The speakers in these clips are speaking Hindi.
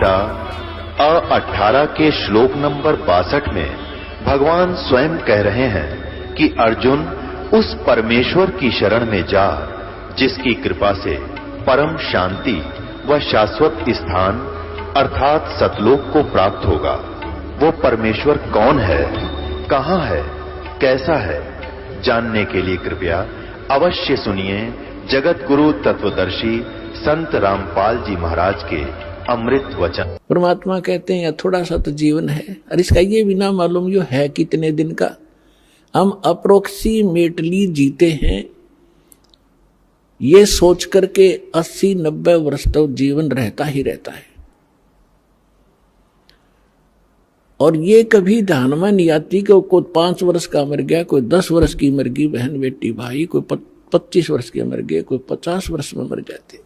गीता 18 के श्लोक नंबर 62 में भगवान स्वयं कह रहे हैं कि अर्जुन उस परमेश्वर की शरण में जा जिसकी कृपा से परम शांति व शाश्वत स्थान अर्थात सतलोक को प्राप्त होगा। वो परमेश्वर कौन है, कहां है, कैसा है, जानने के लिए कृपया अवश्य सुनिए जगत गुरु तत्वदर्शी संत रामपाल जी महाराज के अमृत वचन। परमात्मा कहते हैं थोड़ा सा तो जीवन है और इसका ये भी ना मालूम जो है कितने दिन का। हम अप्रोक्सीमेटली जीते हैं ये सोच करके 80-90 वर्ष तक जीवन रहता ही रहता है और ये कभी ध्यान में नहीं आती कि कोई 5 वर्ष का मर गया, कोई 10 वर्ष की मर गई बहन बेटी भाई, कोई 25 वर्ष के मर गए, कोई 50 वर्ष में मर जाते।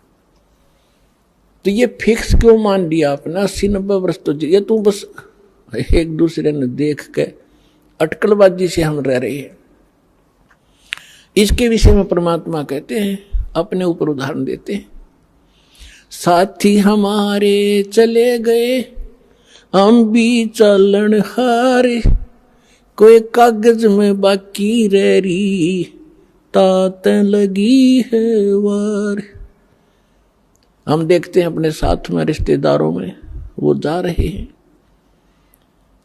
तो ये फिक्स क्यों मान लिया आपने 80-90 वर्ष तो ये तू बस एक दूसरे ने देख के अटकलबाजी से हम रह रहे हैं। इसके विषय में परमात्मा कहते हैं अपने ऊपर उदाहरण देते हैं। साथी हमारे चले गए हम भी चलन हारे, कोई कागज में बाकी रह रही तात लगी है वार। हम देखते हैं अपने साथ में रिश्तेदारों में वो जा रहे हैं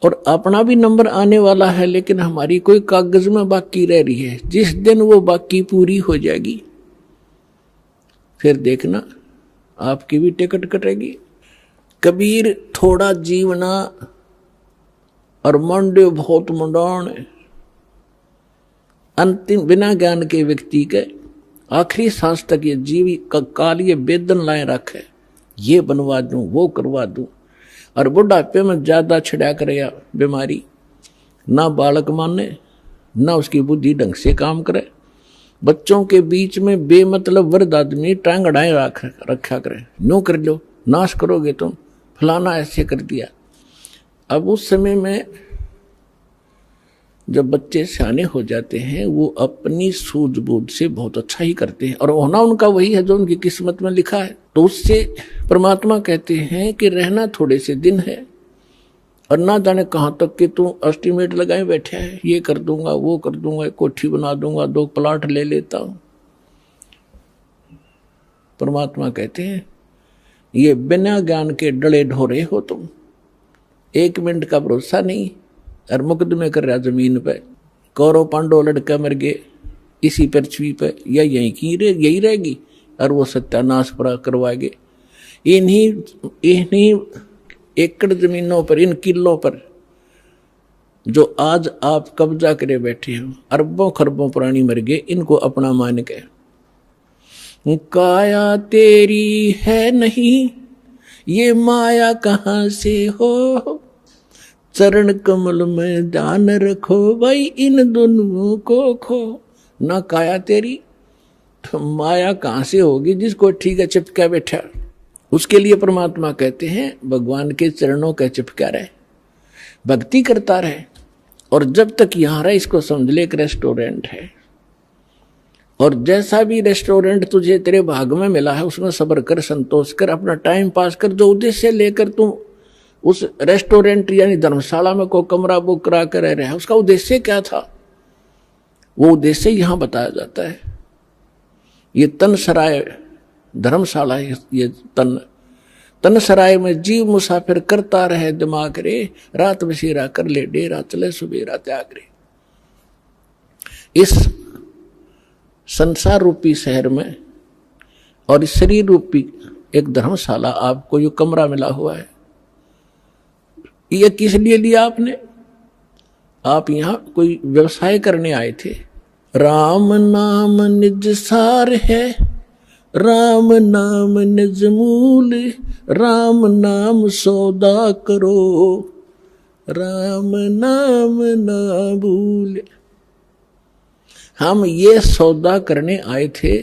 और अपना भी नंबर आने वाला है लेकिन हमारी कोई कागज में बाकी रह रही है। जिस दिन वो बाकी पूरी हो जाएगी फिर देखना आपकी भी टिकट कटेगी। कबीर थोड़ा जीवना और मंडे बहुत मुंडान। अंतिम बिना ज्ञान के व्यक्ति के आखिरी सांस तक ये जीवी का काल ये बेदन लाए रखे, ये बनवा दूं वो करवा दूं और बुढ़ापे में ज्यादा छिड़ा करेगा बीमारी, ना बालक माने ना उसकी बुद्धि ढंग से काम करे। बच्चों के बीच में बेमतलब वृद्ध आदमी टांग अड़ाए रखा करे, नो कर लो नाश करोगे तुम, फलाना ऐसे कर दिया। अब उस समय में जब बच्चे सियाने हो जाते हैं वो अपनी सूझबूझ से बहुत अच्छा ही करते हैं और होना उनका वही है जो उनकी किस्मत में लिखा है। तो उससे परमात्मा कहते हैं कि रहना थोड़े से दिन है और ना जाने कहां तक कि तू एस्टिमेट लगाए बैठे है, ये कर दूंगा वो कर दूंगा, कोठी बना दूंगा, 2 प्लाट ले लेता हूं। परमात्मा कहते हैं ये बिना ज्ञान के डले ढोरे हो तुम, 1 मिनट का भरोसा नहीं और मुकदमे कर रहा जमीन पे। कौरव पांडव लड़का मर गए इसी पृथ्वी पे या यही रहेगी और वो सत्यानाश पर करवाएंगे। इन्हीं एकड़ जमीनों पर, इन किलों पर जो आज आप कब्जा करे बैठे हो, अरबों खरबों प्राणी मर गए, इनको अपना मान के। काया तेरी है नहीं ये माया कहां से हो, चरण कमल में ध्यान रखो भाई इन दोनों को खो। ना काया तेरी तो माया कहां से होगी जिसको ठीक है चिपका बैठा। उसके लिए परमात्मा कहते हैं भगवान के चरणों का चिपका रहे, भक्ति करता रहे और जब तक यहां रहे इसको समझ ले एक रेस्टोरेंट है और जैसा भी रेस्टोरेंट तुझे तेरे भाग में मिला है उसमें सब्र कर, संतोष कर, अपना टाइम पास कर। जो उद्देश्य लेकर तू उस रेस्टोरेंट यानी धर्मशाला में कोई कमरा बुक करा कर रह रहा है उसका उद्देश्य क्या था, वो उद्देश्य यहां बताया जाता है। ये तन सराय धर्मशाला है, ये तन सराय में जीव मुसाफिर करता रहे दिमाग रे, रात बसेरा कर ले डेरा चले सुबेरा त्याग रे। इस संसार रूपी शहर में और इस शरीर रूपी एक धर्मशाला आपको जो कमरा मिला हुआ है ये किस लिए लिया आपने? आप यहां कोई व्यवसाय करने आए थे। राम नाम निज सार है, राम नाम निज मूल, राम नाम सौदा करो, राम नाम ना भूल। हम ये सौदा करने आए थे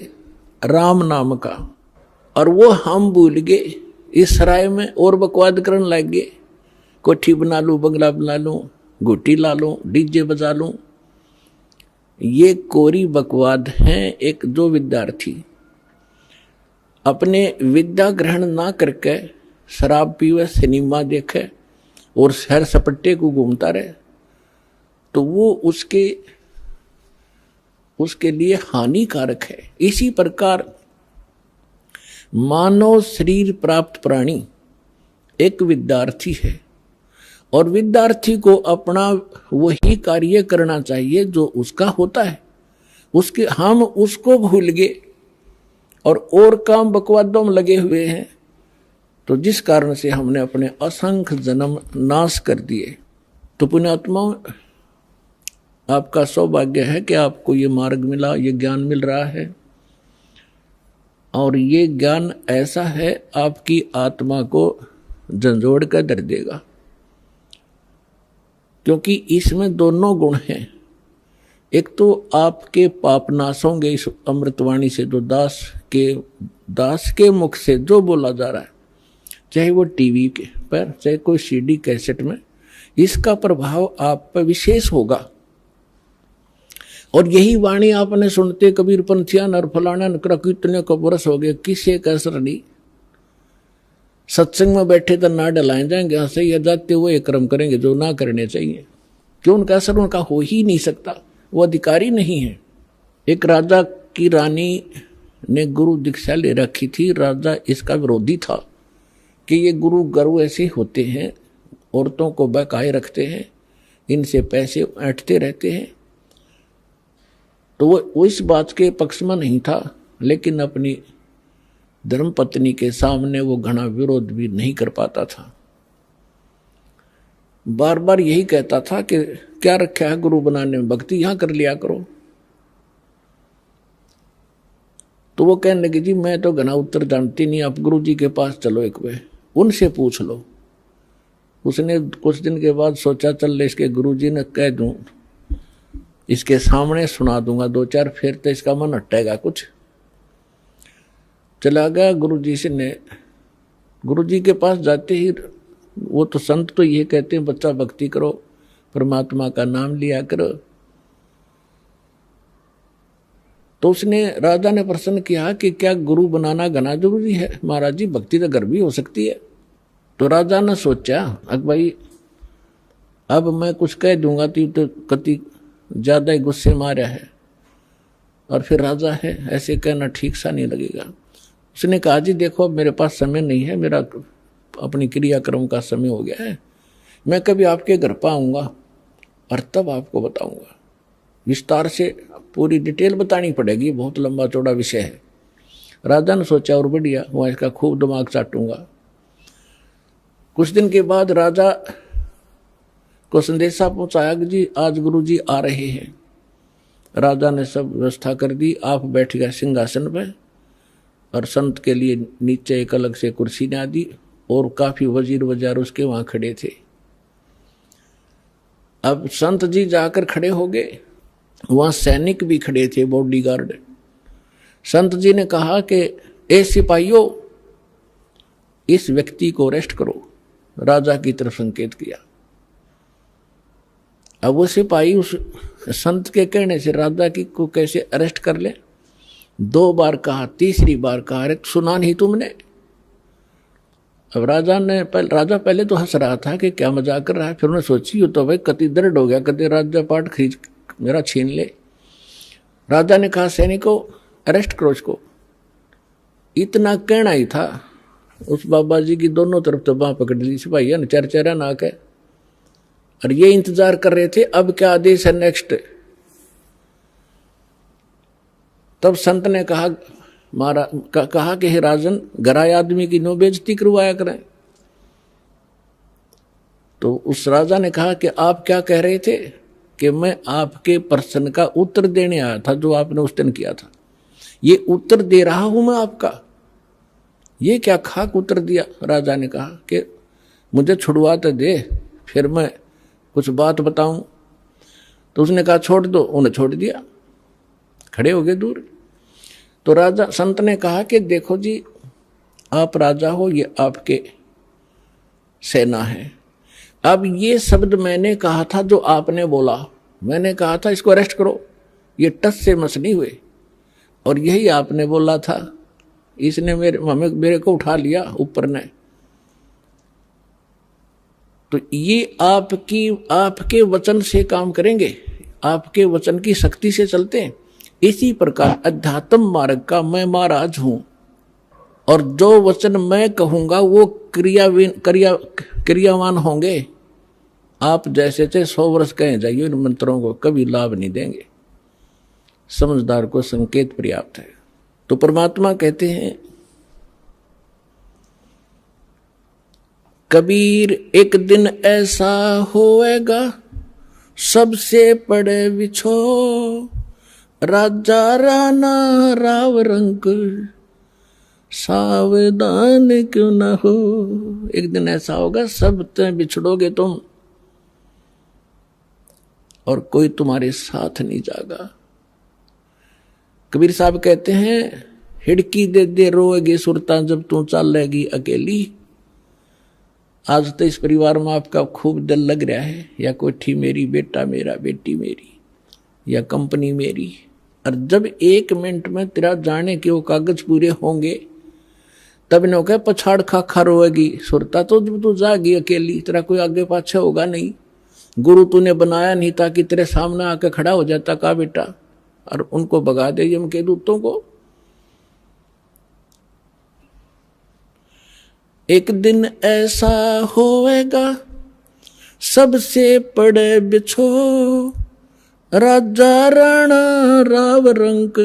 राम नाम का और वो हम भूल गए इस सराय में और बकवाद करने लग गए। कोठी बना लूं, बंगला बना लूं, घुट्टी ला लूं, डीजे बजा लूं। ये कोरी बकवाद है। एक जो विद्यार्थी अपने विद्या ग्रहण ना करके शराब पीवे, सिनेमा देखे और सैर सपट्टे को घूमता रहे, तो वो उसके लिए हानिकारक है। इसी प्रकार मानव शरीर प्राप्त प्राणी एक विद्यार्थी है, और विद्यार्थी को अपना वही कार्य करना चाहिए जो उसका होता है। हम उसको भूल गए और काम बकवादों में लगे हुए हैं, तो जिस कारण से हमने अपने असंख्य जन्म नाश कर दिए। तो पुण्यात्माओं, आपका सौभाग्य है कि आपको ये मार्ग मिला, ये ज्ञान मिल रहा है, और ये ज्ञान ऐसा है आपकी आत्मा को झंझोड़ कर धर देगा, क्योंकि इसमें दोनों गुण हैं। एक तो आपके पाप नाश होंगे इस अमृतवाणी से, जो दास के मुख से जो बोला जा रहा है, चाहे वो टीवी के पर, चाहे कोई सीडी कैसेट में, इसका प्रभाव आप पर विशेष होगा। और यही वाणी आपने सुनते कबीर पंथिया नर फलाना नकरा कितने को बरस हो गए, किसे कसर नहीं। सत्संग में बैठे तो ना डलाए जाएंगे, हंसे या जाते हुए एक कर्म करेंगे जो ना करने चाहिए। क्यों? उनका असर उनका हो ही नहीं सकता, वो अधिकारी नहीं है। एक राजा की रानी ने गुरु दीक्षा ले रखी थी। राजा इसका विरोधी था कि ये गुरु ऐसे होते हैं, औरतों को बहकाए रखते हैं, इनसे पैसे ऐंठते रहते हैं। तो वो इस बात के पक्ष में नहीं था, लेकिन अपनी धर्मपत्नी के सामने वो घना विरोध भी नहीं कर पाता था। बार बार यही कहता था कि क्या रखा है गुरु बनाने में, भक्ति यहां कर लिया करो। तो वो कहने लगी, जी मैं तो घना उत्तर जानती नहीं, आप गुरु जी के पास चलो, एक बार उनसे पूछ लो। उसने कुछ दिन के बाद सोचा, चल इसके गुरु जी ने कह दूं, इसके सामने सुना दूंगा दो चार, फिर तो इसका मन हटेगा कुछ। चला गया गुरुजी से ने। गुरुजी के पास जाते ही, वो तो संत तो ये कहते हैं बच्चा भक्ति करो, परमात्मा का नाम लिया करो। तो उसने, राजा ने प्रश्न किया कि क्या गुरु बनाना घना जरूरी है? महाराज जी भक्ति तो घर भी हो सकती है। तो राजा ने सोचा, अब भाई अब मैं कुछ कह दूंगा तो कति ज्यादा ही गुस्से मारा है, और फिर राजा है, ऐसे कहना ठीक सा नहीं लगेगा। उसने कहा, जी देखो अब मेरे पास समय नहीं है, मेरा अपनी क्रियाक्रम का समय हो गया है, मैं कभी आपके घर पर आऊँगा और तब आपको बताऊँगा। विस्तार से पूरी डिटेल बतानी पड़ेगी, बहुत लंबा चौड़ा विषय है। राजा ने सोचा, और बढ़िया, वहाँ इसका खूब दिमाग चाटूंगा। कुछ दिन के बाद राजा को संदेशा पहुँचाया कि जी आज गुरु जी आ रहे हैं। राजा ने सब व्यवस्था कर दी, आप बैठ गए सिंहासन पर, और संत के लिए नीचे एक अलग से कुर्सी ना दी, और काफी वजीर वजार उसके वहां खड़े थे। अब संत जी जाकर खड़े हो गए, वहां सैनिक भी खड़े थे, बॉडीगार्ड। संत जी ने कहा कि ए सिपाहियों, इस व्यक्ति को अरेस्ट करो। राजा की तरफ संकेत किया। अब वो सिपाही उस संत के कहने से राजा की को कैसे अरेस्ट कर ले? 2 बार कहा, तीसरी बार कहा, अरे सुना नहीं तुमने? अब राजा पहले तो हंस रहा था कि क्या मजाक कर रहा है, फिर उन्होंने सोची तो भाई कति दर्द हो गया, कति राज्य पाठ खरीद मेरा छीन ले। राजा ने कहा, सैनिकों अरेस्ट करो इसको। इतना कहना ही था, उस बाबा जी की दोनों तरफ तो बांह पकड़ ली सिपाही ने, चरचरा नाक है, और ये इंतजार कर रहे थे अब क्या आदेश है नेक्स्ट। तब संत ने कहा कि हे राजन, गराए आदमी की नो बेइज्जती करवाया करें। तो उस राजा ने कहा कि आप क्या कह रहे थे? कि मैं आपके प्रश्न का उत्तर देने आया था जो आपने उस दिन किया था, ये उत्तर दे रहा हूं मैं आपका। ये क्या खाक उत्तर दिया? राजा ने कहा कि मुझे छुड़वा तो दे, फिर मैं कुछ बात बताऊं। तो उसने कहा छोड़ दो, उन्हें छोड़ दिया, खड़े हो गए दूर। तो राजा संत ने कहा कि देखो जी, आप राजा हो, ये आपके सेना है। अब ये शब्द मैंने कहा था जो आपने बोला, मैंने कहा था इसको अरेस्ट करो, ये टस से मस नहीं हुए, और यही आपने बोला था, इसने मेरे को उठा लिया ऊपर ने। तो ये आपके वचन से काम करेंगे, आपके वचन की शक्ति से चलते हैं। इसी प्रकार अध्यात्म मार्ग का मैं महाराज हूं, और जो वचन मैं कहूंगा वो क्रियावान होंगे। आप जैसे थे 100 वर्ष कहे जाइए, इन मंत्रों को कभी लाभ नहीं देंगे। समझदार को संकेत पर्याप्त है। तो परमात्मा कहते हैं, कबीर एक दिन ऐसा होएगा, सबसे पड़े बिछो, राजा राणा राव रंक, सावधान क्यों न हो। एक दिन ऐसा होगा, सब बिछड़ोगे तुम और कोई तुम्हारे साथ नहीं जागा। कबीर साहब कहते हैं, हिड़की दे दे रोएगी सुरता, जब तू चलेगी अकेली। आज तो इस परिवार में आपका खूब दिल लग रहा है, या कोठी मेरी, बेटा मेरा, बेटी मेरी, या कंपनी मेरी। और जब 1 मिनट में तेरा जाने के वो कागज पूरे होंगे, तब इन्हों कह पछाड़ खा रोएगी सुरता, तो जब तू जाएगी अकेली, तेरा कोई आगे पाछे होगा नहीं। गुरु तूने बनाया नहीं ताकि तेरे सामने आके खड़ा हो जाता का बेटा, और उनको भगा दे यम के दूतों को। एक दिन ऐसा होएगा, सबसे पड़े बिछो, राजा राणा राव रंक,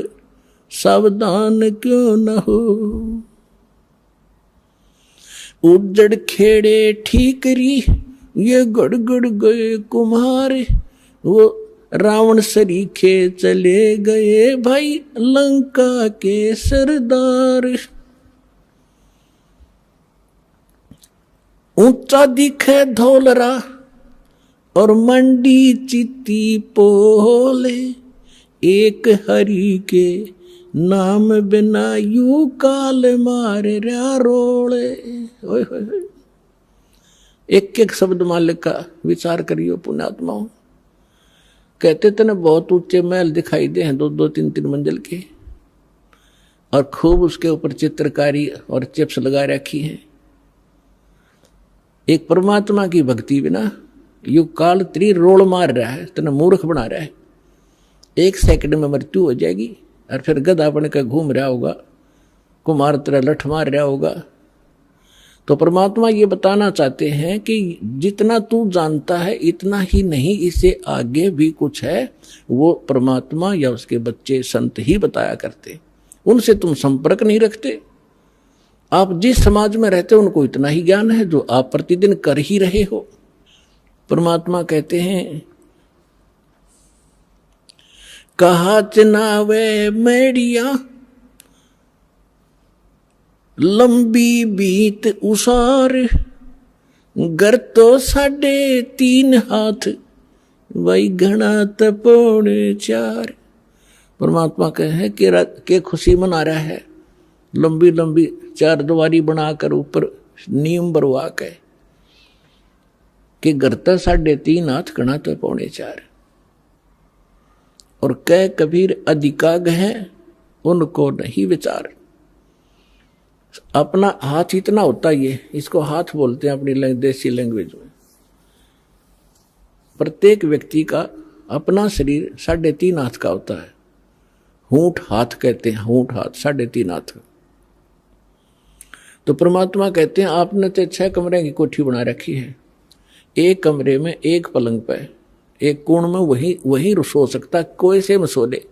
सावधान क्यों न हो। उजड़ खेड़े ठीकरी, ये गड़गड़ गए कुम्हारे, वो रावण सरीखे चले गए भाई, लंका के सरदार। ऊंचा दिखे धौलरा, और मंडी चित्ती पोले, एक हरि के नाम बिना यू काल मारे रोले। एक एक शब्द मालिक का विचार करियो पुण्यात्माओं। कहते थे ना, बहुत ऊंचे महल दिखाई दे हैं, 2-2, 3-3 मंजिल के, और खूब उसके ऊपर चित्रकारी और चिप्स लगा रखी है। एक परमात्मा की भक्ति बिना यु काल त्री रोल मार रहा है, तना मूर्ख बना रहा है। 1 सेकंड में मृत्यु हो जाएगी, और फिर गधा बन कर घूम रहा होगा, कुमार तरह लठ मार रहा होगा। तो परमात्मा ये बताना चाहते हैं कि जितना तू जानता है इतना ही नहीं, इससे आगे भी कुछ है। वो परमात्मा या उसके बच्चे संत ही बताया करते, उनसे तुम संपर्क नहीं रखते। आप जिस समाज में रहते हो उनको इतना ही ज्ञान है जो आप प्रतिदिन कर ही रहे हो। परमात्मा कहते हैं, कहा चनावे मेड़िया, लंबी बीत उसार, घर तो 3.5 हाथ, वही घना तपोने 4। परमात्मा कहे कि खुशी मना रहा है, लंबी लंबी 4 दीवारी बनाकर ऊपर नीम बरवा के, कि घर तो 3.5 हाथ, घना तो 3.25। और कह कबीर अधिकाग हैं, उनको नहीं विचार। अपना हाथ इतना होता ही है, इसको हाथ बोलते हैं अपनी देसी लैंग्वेज में। प्रत्येक व्यक्ति का अपना शरीर 3.5 हाथ का होता है। हूंठ हाथ कहते हैं, हूंठ हाथ 3.5 हाथ। तो परमात्मा कहते हैं, आपने तो 6 कमरे की कोठी बना रखी है, एक कमरे में एक पलंग पे, एक कोण में वही सो सकता, कोई से में सो ले।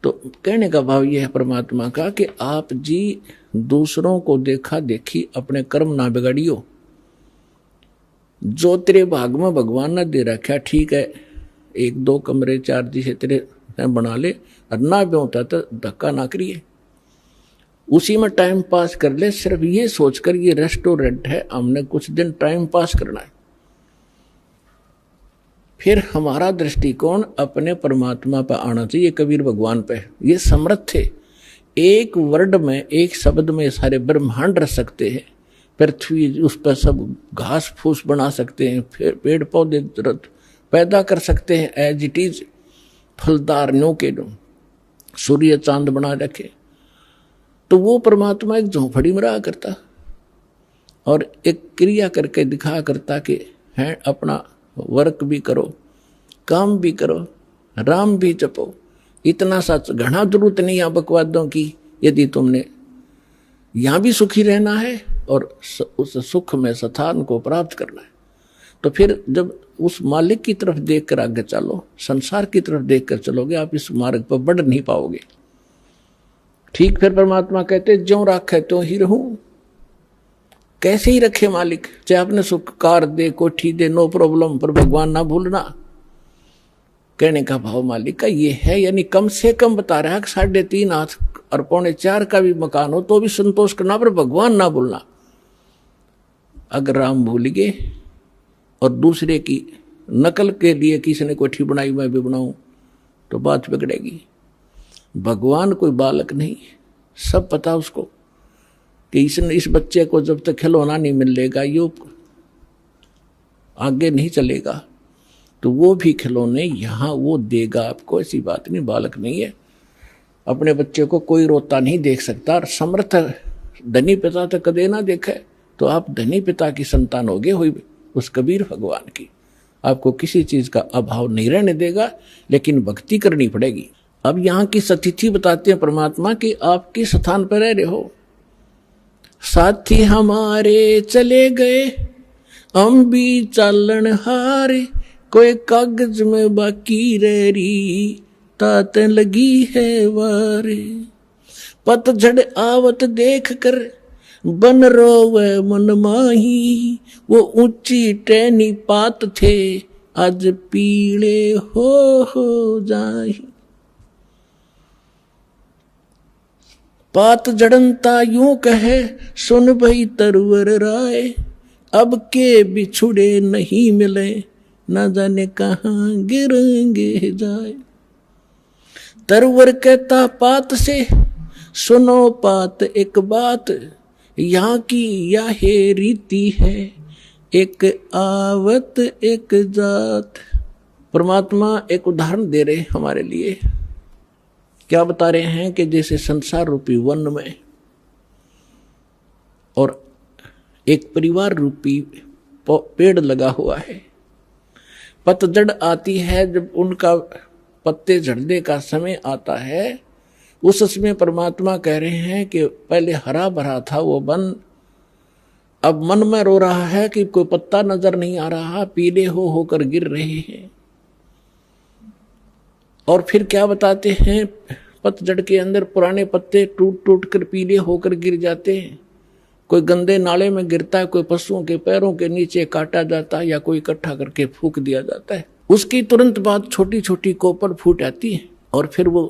तो कहने का भाव यह है परमात्मा का कि आप जी दूसरों को देखा देखी अपने कर्म ना बिगाड़ियो। जो तेरे भाग में भगवान ने दे रखा ठीक है, 1-2 कमरे 4 दिशे तेरे बना ले, और ना भी होता तो धक्का ना करिए, उसी में टाइम पास कर ले। सिर्फ ये सोचकर ये रेस्टोरेंट है, हमने कुछ दिन टाइम पास करना है। फिर हमारा दृष्टिकोण अपने परमात्मा पर आना चाहिए, कबीर भगवान पे। ये समर्थ थे, एक वर्ड में, एक शब्द में सारे ब्रह्मांड रख सकते हैं। पृथ्वी, उस पर सब घास फूस बना सकते हैं, फिर पेड़ पौधे पैदा कर सकते हैं एज इट इज, फलदार नो के नो, सूर्य चांद बना रखे। तो वो परमात्मा एक झोंपड़ी में रहा करता, और एक क्रिया करके दिखा करता कि है अपना वर्क भी करो, काम भी करो, राम भी जपो। इतना सा घना जरूरत नहीं है बकवादों की। यदि तुमने यहां भी सुखी रहना है और उस सुख में स्थान को प्राप्त करना है, तो फिर जब उस मालिक की तरफ देखकर आगे चलो, संसार की तरफ देखकर चलोगे, आप इस मार्ग पर बढ़ नहीं पाओगे। ठीक फिर परमात्मा कहते ज्यों राखे त्यों ही रहूं। कैसे ही रखे मालिक, चाहे अपने सुख कार दे, कोठी दे, नो प्रॉब्लम, पर भगवान ना भूलना। कहने का भाव मालिक का ये है, यानी कम से कम बता रहा है कि 3.5 हाथ और 3.25 का भी मकान हो तो भी संतोष करना, पर भगवान ना भूलना। अगर राम भूल गए और दूसरे की नकल के लिए किसी ने कोठी बनाई मैं भी बनाऊं तो बात बिगड़ेगी। भगवान कोई बालक नहीं, सब पता उसको कि इस बच्चे को जब तक खिलौना नहीं मिलेगा यो आगे नहीं चलेगा, तो वो भी खिलौने यहाँ वो देगा आपको। ऐसी बात नहीं, बालक नहीं है। अपने बच्चे को कोई रोता नहीं देख सकता। और समर्थ धनी पिता तक कदे ना देखे तो आप धनी पिता की संतान होगे हुई उस कबीर भगवान की। आपको किसी चीज का अभाव नहीं रहने देगा, लेकिन भक्ति करनी पड़ेगी। अब यहाँ की स्थिति बताते हैं परमात्मा कि आप किस स्थान पर रह रहे हो। साथी हमारे चले गए, हम भी चालन हारे, कोई कागज में बाकी रह रही, तात लगी है वारे। पतझड़ आवत देख कर बन रोवे मन माही, वो ऊंची टहनी पात थे, आज पीले हो जाही। पात जड़नता यूं कहे, सुन भई तरवर राय, अब के बिछुड़े नहीं मिले, न जाने कहाँ गिरेंगे जाए। तरवर कहता पात से, सुनो पात एक बात, यहाँ की यह रीति है, एक आवत एक जात। परमात्मा एक उदाहरण दे रहे हमारे लिए। क्या बता रहे हैं कि जैसे संसार रूपी वन में और एक परिवार रूपी पेड़ लगा हुआ है, पतझड़ आती है, जब उनका पत्ते झड़ने का समय आता है, उस समय परमात्मा कह रहे हैं कि पहले हरा भरा था वो वन, अब मन में रो रहा है कि कोई पत्ता नजर नहीं आ रहा, पीले होकर गिर रहे हैं। और फिर क्या बताते हैं, पतझड़ के अंदर पुराने पत्ते टूट टूट कर पीले होकर गिर जाते हैं। कोई गंदे नाले में गिरता है, कोई पशुओं के पैरों के नीचे काटा जाता है, या कोई इकट्ठा करके फूंक दिया जाता है। उसकी तुरंत बाद छोटी छोटी कोपल फूट आती है और फिर वो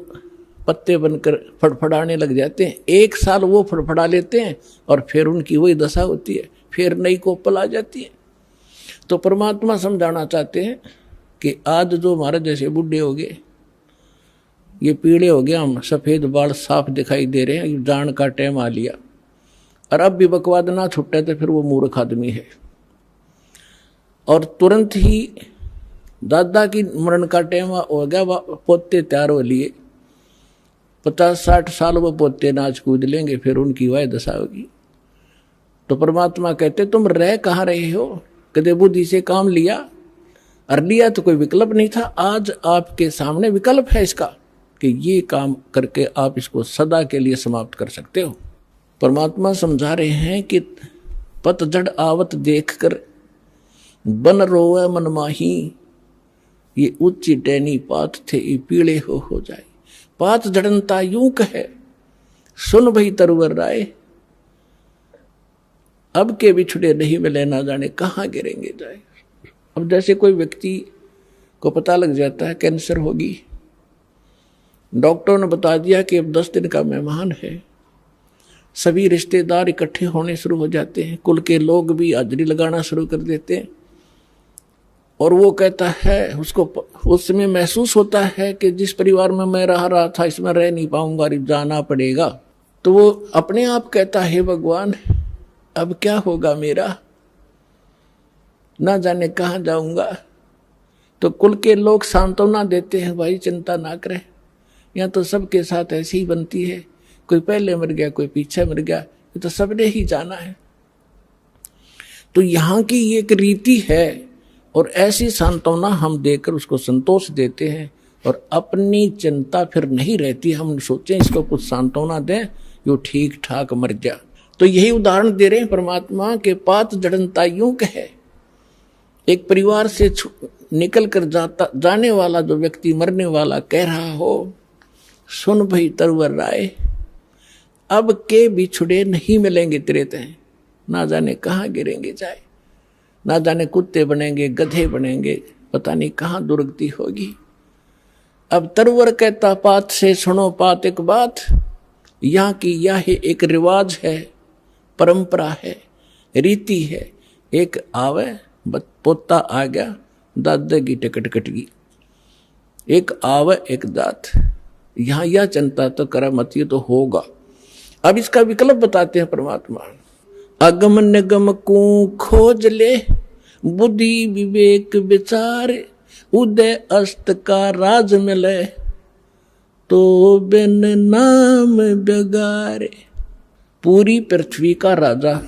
पत्ते बनकर फड़फड़ाने लग जाते हैं। 1 साल वो फड़फड़ा लेते हैं और फिर उनकी वही दशा होती है, फिर नई कोपल आ जाती है। तो परमात्मा समझाना चाहते हैं कि आज जो हमारे जैसे बूढ़े हो गए, ये पीड़े हो गए, हम सफेद बाल साफ दिखाई दे रहे हैं, जान का टाइम आ लिया, और अब भी बकवाद ना छुट्टे तो फिर वो मूर्ख आदमी है। और तुरंत ही दादा की मरण का टाइम हो गया, पोते तैयार हो लिए, 50-60 साल वो पोते नाच कूद लेंगे, फिर उनकी वह दशा होगी। तो परमात्मा कहते तुम रह कहाँ रहे हो, कदे बुद्धि से काम लिया, और लिया तो कोई विकल्प नहीं था। आज आपके सामने विकल्प है इसका कि ये काम करके आप इसको सदा के लिए समाप्त कर सकते हो। परमात्मा समझा रहे हैं कि पतझड़ आवत देखकर बन रोवे मन माही, ये ऊंची टहनी पात थे, ये पीले हो जाए। पात जड़नता यूं कहे, सुन भई तरवर राय, अब के बिछुड़े नहीं मिले, ना जाने कहाँ गिरेंगे जाए। अब जैसे कोई व्यक्ति को पता लग जाता है कैंसर होगी, डॉक्टर ने बता दिया कि अब 10 दिन का मेहमान है, सभी रिश्तेदार इकट्ठे होने शुरू हो जाते हैं, कुल के लोग भी हाजिरी लगाना शुरू कर देते हैं। और वो कहता है, उसको उस समय महसूस होता है कि जिस परिवार में मैं रहा था इसमें रह नहीं पाऊंगा, जाना पड़ेगा। तो वो अपने आप कहता है, भगवान अब क्या होगा मेरा, ना जाने कहाँ जाऊंगा। तो कुल के लोग सांत्वना देते हैं, भाई चिंता ना करें, यहाँ तो सबके साथ ऐसी ही बनती है, कोई पहले मर गया कोई पीछे मर गया, ये तो सबने ही जाना है। तो यहाँ की एक रीति है और ऐसी सांत्वना हम देकर उसको संतोष देते हैं और अपनी चिंता फिर नहीं रहती। हम सोचें इसको कुछ सांत्वना दें, यो ठीक ठाक मर जा। तो यही उदाहरण दे रहे हैं परमात्मा के पात जड़नता यूं कहे। एक परिवार से निकल कर जाने वाला जो व्यक्ति मरने वाला कह रहा हो, सुन भाई तरवर राय, अब के बिछुड़े नहीं मिलेंगे तेरे तय, ना जाने कहाँ गिरेंगे जाए, ना जाने कुत्ते बनेंगे गधे बनेंगे, पता नहीं कहाँ दुर्गति होगी। अब तरवर कहता पात से सुनो पात एक बात, यहाँ की यह एक रिवाज है, परंपरा है, रीति है। एक आवे पोता आ गया, दादा की टिकट कट गई, एक आवे एक दात, यहाँ यह चिंता तो करा मत, ये तो होगा। अब इसका विकल्प बताते हैं परमात्मा। अगम निगम को खोज ले, बुद्धि विवेक विचार, उदय अस्त का राज मिले, तो बिन नाम बेगारे। पूरी पृथ्वी का राजा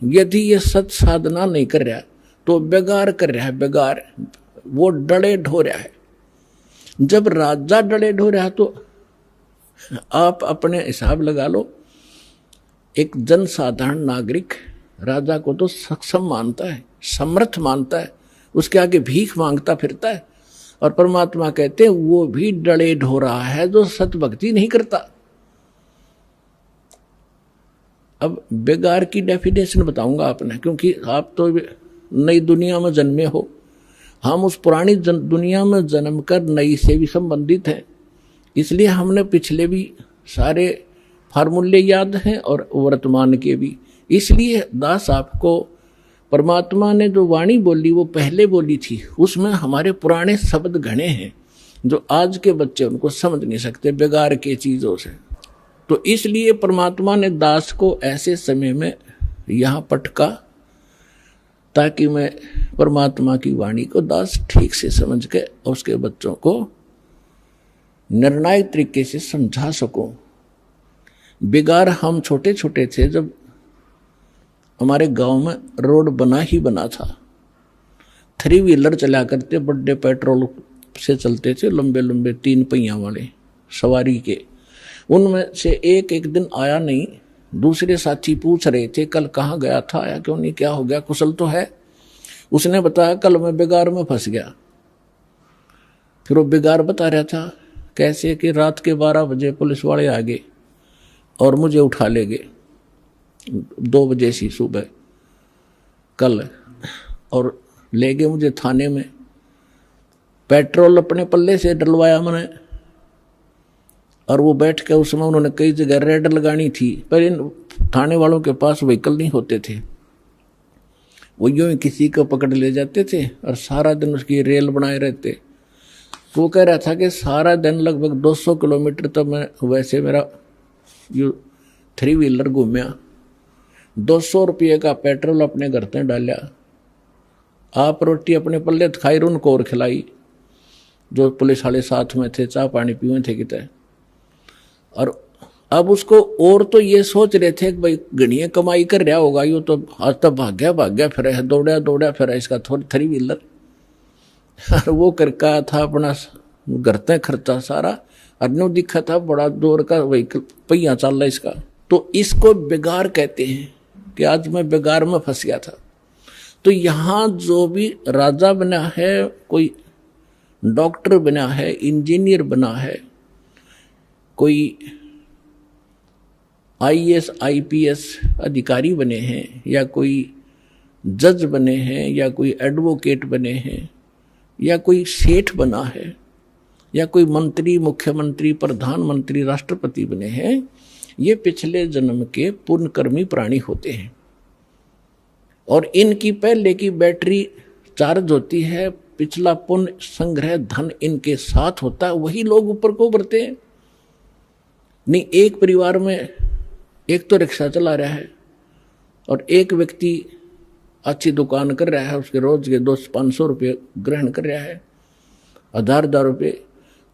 यदि ये सत साधना नहीं कर रहा तो बेगार कर रहा है, बेगार, वो डड़े ढो रहा है। जब राजा डड़े ढो रहा तो आप अपने हिसाब लगा लो, एक जनसाधारण नागरिक राजा को तो सक्षम मानता है, समर्थ मानता है, उसके आगे भीख मांगता फिरता है। और परमात्मा कहते हैं वो भी डड़े ढो रहा है जो सत भक्ति नहीं करता। अब बेगार की डेफिनेशन बताऊंगा आपने, क्योंकि आप तो नई दुनिया में जन्मे हो, हम उस पुरानी दुनिया में जन्म कर नई से भी संबंधित हैं, इसलिए हमने पिछले भी सारे फार्मूले याद हैं और वर्तमान के भी। इसलिए दास आपको परमात्मा ने जो वाणी बोली वो पहले बोली थी, उसमें हमारे पुराने शब्द घने हैं जो आज के बच्चे उनको समझ नहीं सकते बेगार के चीज़ों से। तो इसलिए परमात्मा ने दास को ऐसे समय में यहाँ पटका ताकि मैं परमात्मा की वाणी को दास ठीक से समझ के उसके बच्चों को निर्णायक तरीके से समझा सकूं। बेगार हम छोटे छोटे थे जब हमारे गांव में रोड बना ही बना था, 3 व्हीलर चला करते, बड़े पेट्रोल से चलते थे, लंबे लंबे 3 पहिया वाले सवारी के। उनमें से एक दिन आया नहीं, दूसरे साथी पूछ रहे थे कल कहाँ गया था, आया क्यों नहीं, क्या हो गया, कुशल तो है। उसने बताया कल मैं बेगार में फंस गया। फिर वो बेगार बता रहा था कैसे कि रात के 12 बजे पुलिस वाले आ गए और मुझे उठा ले गए 2 बजे सी सुबह कल, और ले गए मुझे थाने में। पेट्रोल अपने पल्ले से डलवाया मैंने, और वो बैठ के उस समय उन्होंने कई जगह रेड लगानी थी, पर इन थाने वालों के पास व्हीकल नहीं होते थे, वो यूं ही किसी को पकड़ ले जाते थे और सारा दिन उसकी रेल बनाए रहते। तो वो कह रहा था कि सारा दिन लगभग 200 किलोमीटर तो मैं वैसे मेरा यू 3 व्हीलर घूमया, 200 रुपये का पेट्रोल अपने घर से डालिया, आप रोटी अपने पल्ले खाई, उनको और खिलाई जो पुलिस वाले साथ में थे, चाय पानी पीवे थे कितने। और अब उसको और तो ये सोच रहे थे कि भाई गणिया कमाई कर रहा होगा, यो तो आज तक भाग्या फिर है, दौड़ा फिर है इसका 3 व्हीलर। और वो करका था अपना घर तक खर्चा सारा, और न्यू दिखा था बड़ा जोर का व्हीकल पहिया चल रहा इसका। तो इसको बेगार कहते हैं कि आज मैं बेगार में फंस गया था। तो यहाँ जो भी राजा बना है, कोई डॉक्टर बना है, इंजीनियर बना है, कोई IAS IPS अधिकारी बने हैं, या कोई जज बने हैं, या कोई एडवोकेट बने हैं, या कोई सेठ बना है, या कोई मंत्री, मुख्यमंत्री, प्रधानमंत्री, राष्ट्रपति बने हैं, ये पिछले जन्म के पुण्यकर्मी प्राणी होते हैं। और इनकी पहले की बैटरी चार्ज होती है, पिछला पुण्य संग्रह धन इनके साथ होता है, वही लोग ऊपर को बढ़ते हैं। नहीं, एक परिवार में एक तो रिक्शा चला रहा है और एक व्यक्ति अच्छी दुकान कर रहा है, उसके रोज के 200-500 रुपये ग्रहण कर रहा है, 1000 रुपये।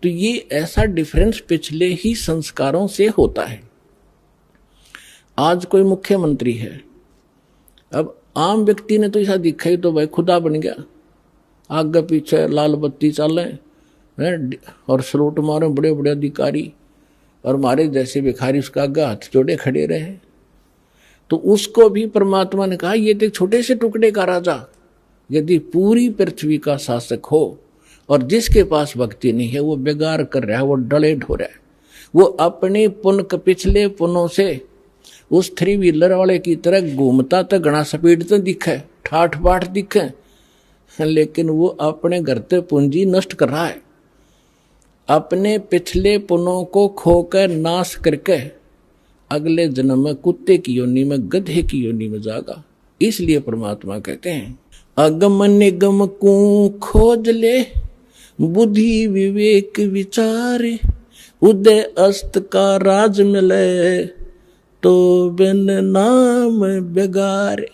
तो ये ऐसा डिफरेंस पिछले ही संस्कारों से होता है। आज कोई मुख्यमंत्री है, अब आम व्यक्ति ने तो ऐसा दिखा ही तो भाई खुदा बन गया, आगे पीछे लाल बत्ती चले और सलूट मारे बड़े बड़े अधिकारी, और हमारे जैसे भिखारी उसका आगे हाथ जोड़े खड़े रहे। तो उसको भी परमात्मा ने कहा ये एक छोटे से टुकड़े का राजा यदि पूरी पृथ्वी का शासक हो और जिसके पास भक्ति नहीं है वो बेगार कर रहा है, वो डले ढो रहा है, वो अपने पुण्य पिछले पुनों से उस 3 व्हीलर वाले की तरह घूमता तो घना स्पीड तो दिखे, ठाठ बाट दिखे, लेकिन वो अपने घर ते पूंजी नष्ट कर रहा है, अपने पिछले पुनों को खोकर नाश करके अगले जन्म में कुत्ते की योनि में, गधे की योनि में जागा। इसलिए परमात्मा कहते हैं अगम निगम को खोज ले, बुद्धि विवेक विचार, उदय अस्त का राज मिले, तो बिन नाम बेगारे।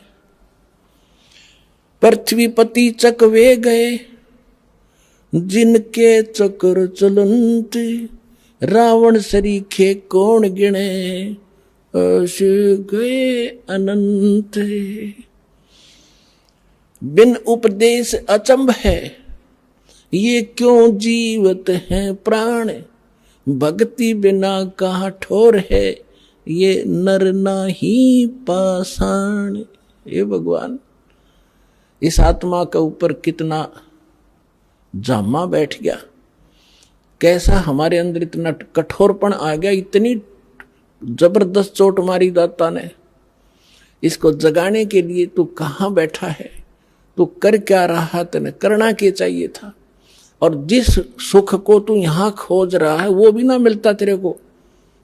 पृथ्वीपति चकवे गए, जिनके चक्र चलंत, रावण सरीखे कौन गिने, अस गए अनंत। बिन उपदेश अचंभ है, ये क्यों जीवत हैं प्राण, भक्ति बिना कहाँ ठोर है, ये नर नाही पाषाण। ये भगवान इस आत्मा के ऊपर कितना जामा बैठ गया, कैसा हमारे अंदर इतना कठोरपन आ गया, इतनी जबरदस्त चोट मारी दाता ने। इसको जगाने के लिए तू कहाँ बैठा है, तू कर क्या रहा, तेने करना क्या चाहिए था, और जिस सुख को तू यहाँ खोज रहा है वो भी ना मिलता तेरे को,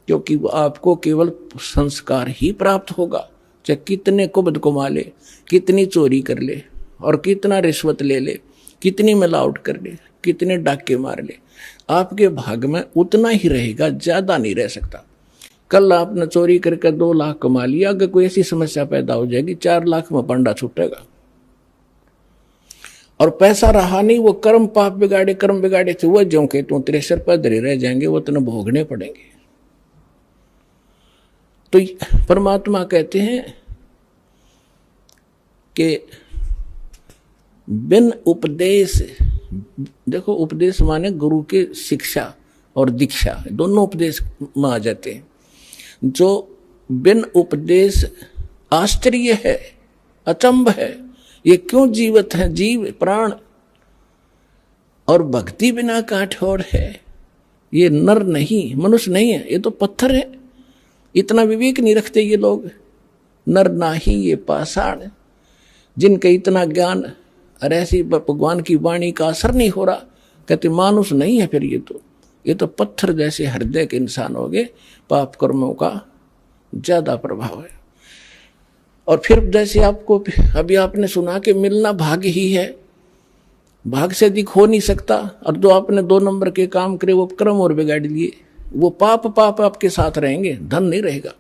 क्योंकि वो आपको केवल संस्कार ही प्राप्त होगा। चाहे कितने कुबद कमा ले, कितनी चोरी कर ले, और कितना रिश्वत ले ले, कितनी मिलावट कर ले, कितने डाके मार ले, आपके भाग में उतना ही रहेगा, ज्यादा नहीं रह सकता। कल आपने चोरी करके 2 लाख कमा लिया, अगर कोई ऐसी समस्या पैदा हो जाएगी 4 लाख में पंडा छूटेगा। और पैसा रहा नहीं, वो कर्म पाप बिगाड़े, कर्म बिगाड़े थे, वो जो के तू 63 पर धरे रह जाएंगे, वो तेने भोगने पड़ेंगे। तो परमात्मा कहते हैं कि बिन उपदेश, देखो उपदेश माने गुरु के शिक्षा और दीक्षा, दोनों उपदेश में आ जाते हैं। जो बिन उपदेश आश्चर्य है, अचंभ है, ये क्यों जीवत है जीव प्राण, और भक्ति बिना काठोर है, ये नर नहीं, मनुष्य नहीं है, ये तो पत्थर है। इतना विवेक नहीं रखते ये लोग, नर नाही ये पाषाण, जिनका इतना ज्ञान और ऐसी भगवान की वाणी का असर नहीं हो रहा, कहते मानुष नहीं है फिर ये तो पत्थर जैसे हृदय के इंसान हो गए, पाप कर्मों का ज्यादा प्रभाव है। और फिर जैसे आपको अभी आपने सुना कि मिलना भाग्य ही है, भाग से अधिक हो नहीं सकता, और जो आपने 2 नंबर के काम करे वो कर्म और बिगाड़ लिए, वो पाप आपके साथ रहेंगे, धन नहीं रहेगा।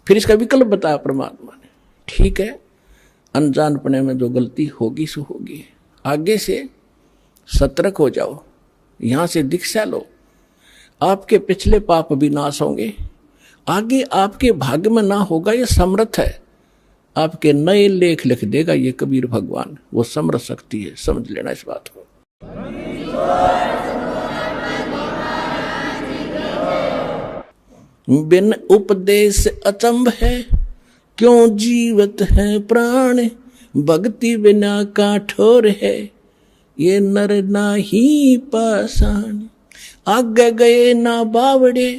फिर इसका विकल्प बताया परमात्मा ने, ठीक है अनजानपने में जो गलती होगी सो होगी, आगे से सतर्क हो जाओ, यहां से दीक्षा लो, आपके पिछले पाप भी नाश होंगे, आगे आपके भाग्य में ना होगा, ये समर्थ है, आपके नए लेख लिख देगा ये कबीर भगवान, वो समर्थ शक्ति है, समझ लेना इस बात को। बिन उपदेश अचंभ है, क्यों जीवत है प्राण, भक्ति बिना काठोर है, ये नर नाही पाषाण। आगे गए ना बावड़े,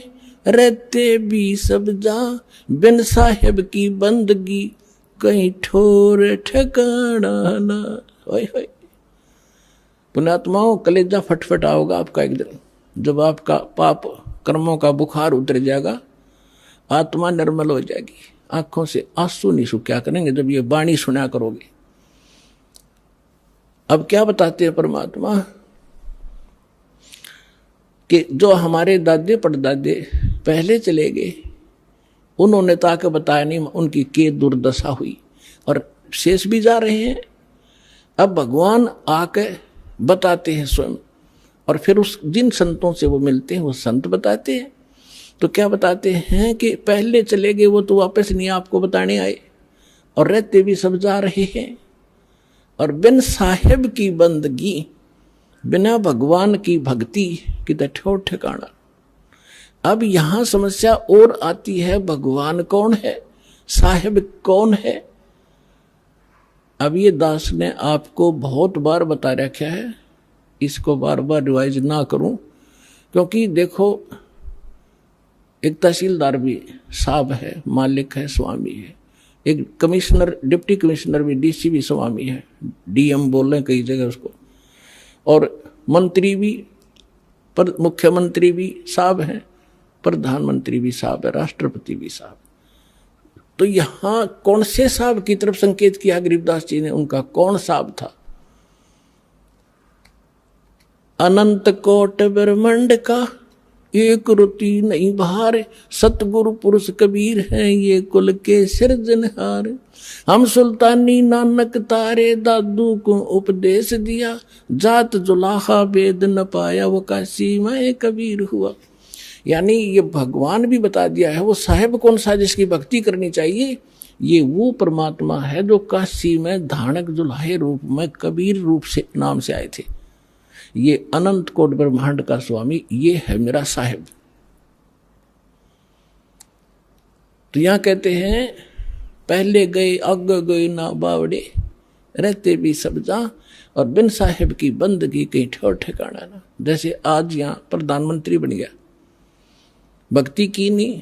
रहते भी सब जा, बिन साहेब की बंदगी, कहीं ठोर ठिकाना ना। होय पुण्यात्माओं, कलेजा फटफटा होगा आपका एक दिन, जब आपका पाप कर्मों का बुखार उतर जाएगा, आत्मा निर्मल हो जाएगी, आंखों से आंसू नहीं सूख्या करेंगे जब ये वाणी सुना करोगे। अब क्या बताते हैं परमात्मा कि जो हमारे दादे परदादे पहले चले गए, उन्होंने ताकि बताया नहीं उनकी के दुर्दशा हुई, और शेष भी जा रहे हैं। अब भगवान आके बताते हैं स्वयं, और फिर उस जिन संतों से वो मिलते हैं वो संत बताते हैं। तो क्या बताते हैं कि पहले चले गए वो तो वापस नहीं आपको बताने आए, और रहते भी सब जा रहे हैं। और बिन साहेब की बंदगी, बिना भगवान की भक्ति की ठोर ठिकाना। अब यहां समस्या और आती है, भगवान कौन है, साहेब कौन है। अब ये दास ने आपको बहुत बार बता रखा है, इसको बार बार रिवाइज ना करूं, क्योंकि देखो एक तहसीलदार भी साहब है, मालिक है, स्वामी है, एक कमिश्नर, डिप्टी कमिश्नर भी, डीसी भी स्वामी है, डीएम बोल रहे हैं कई जगह उसको, और मंत्री भी, पर मुख्यमंत्री भी साहब हैं, प्रधानमंत्री भी साहब है, राष्ट्रपति भी साहब। तो यहां कौन से साहब की तरफ संकेत किया गरीबदास जी ने, उनका कौन साहब था। अनंत कोट ब्रह्मांड का एक रुति नहीं भार, सतगुरु पुरुष कबीर हैं ये कुल के सिरजनहार। हम सुल्तानी नानक तारे, दादू को उपदेश दिया, जात जुलाहा वेद न पाया, वो काशी में कबीर हुआ। यानी ये भगवान भी बता दिया है वो साहेब कौन सा जिसकी भक्ति करनी चाहिए। ये वो परमात्मा है जो काशी में धानक जुलाहे रूप में कबीर रूप से नाम से आए थे। ये अनंत कोट ब्रह्मांड का स्वामी, ये है मेरा साहेब। तो यहां कहते हैं पहले गए आगे गए ना बावड़े, रहते भी सब जा, और बिन साहेब की बंदगी कहीं ठोर ठिकाना ना। जैसे आज यहां प्रधानमंत्री बन गया, भक्ति की नहीं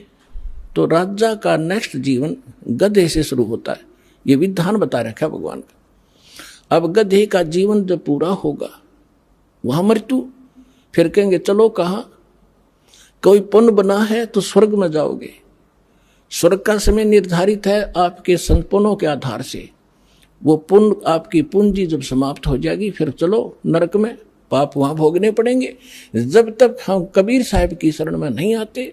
तो राजा का नेक्स्ट जीवन गधे से शुरू होता है। ये विधान बता रखा है भगवान का। अब गधे का जीवन जब पूरा होगा वहां मृत्यु, फिर कहेंगे चलो कहाँ, कोई पुण्य बना है तो स्वर्ग में जाओगे। स्वर्ग का समय निर्धारित है आपके संपुणों के आधार से। वो पुण्य, आपकी पूंजी जब समाप्त हो जाएगी फिर चलो नरक में, पाप वहां भोगने पड़ेंगे। जब तक हम कबीर साहब की शरण में नहीं आते,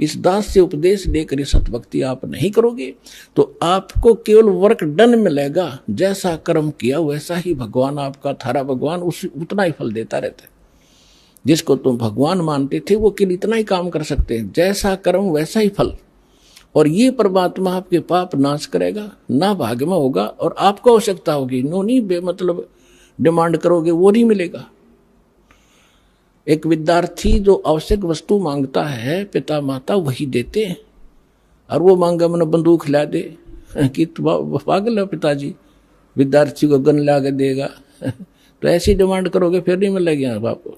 इस दास से उपदेश लेकर ये सतभक्ति आप नहीं करोगे, तो आपको केवल वर्क डन मिलेगा। जैसा कर्म किया वैसा ही भगवान आपका, थारा भगवान उतना ही फल देता रहता है। जिसको तुम भगवान मानते थे वो केवल इतना ही काम कर सकते हैं, जैसा कर्म वैसा ही फल। और ये परमात्मा आपके पाप नाश करेगा, ना भाग्य में होगा, और आपको आवश्यकता होगी, नो नहीं बेमतलब डिमांड करोगे वो नहीं मिलेगा। एक विद्यार्थी जो आवश्यक वस्तु मांगता है, पिता माता वही देते हैं, और वो मांगा मैंने बंदूक ला दे कि पागल है पिताजी, विद्यार्थी को गन ला के देगा तो ऐसी डिमांड करोगे फिर नहीं मिलेगी आपको।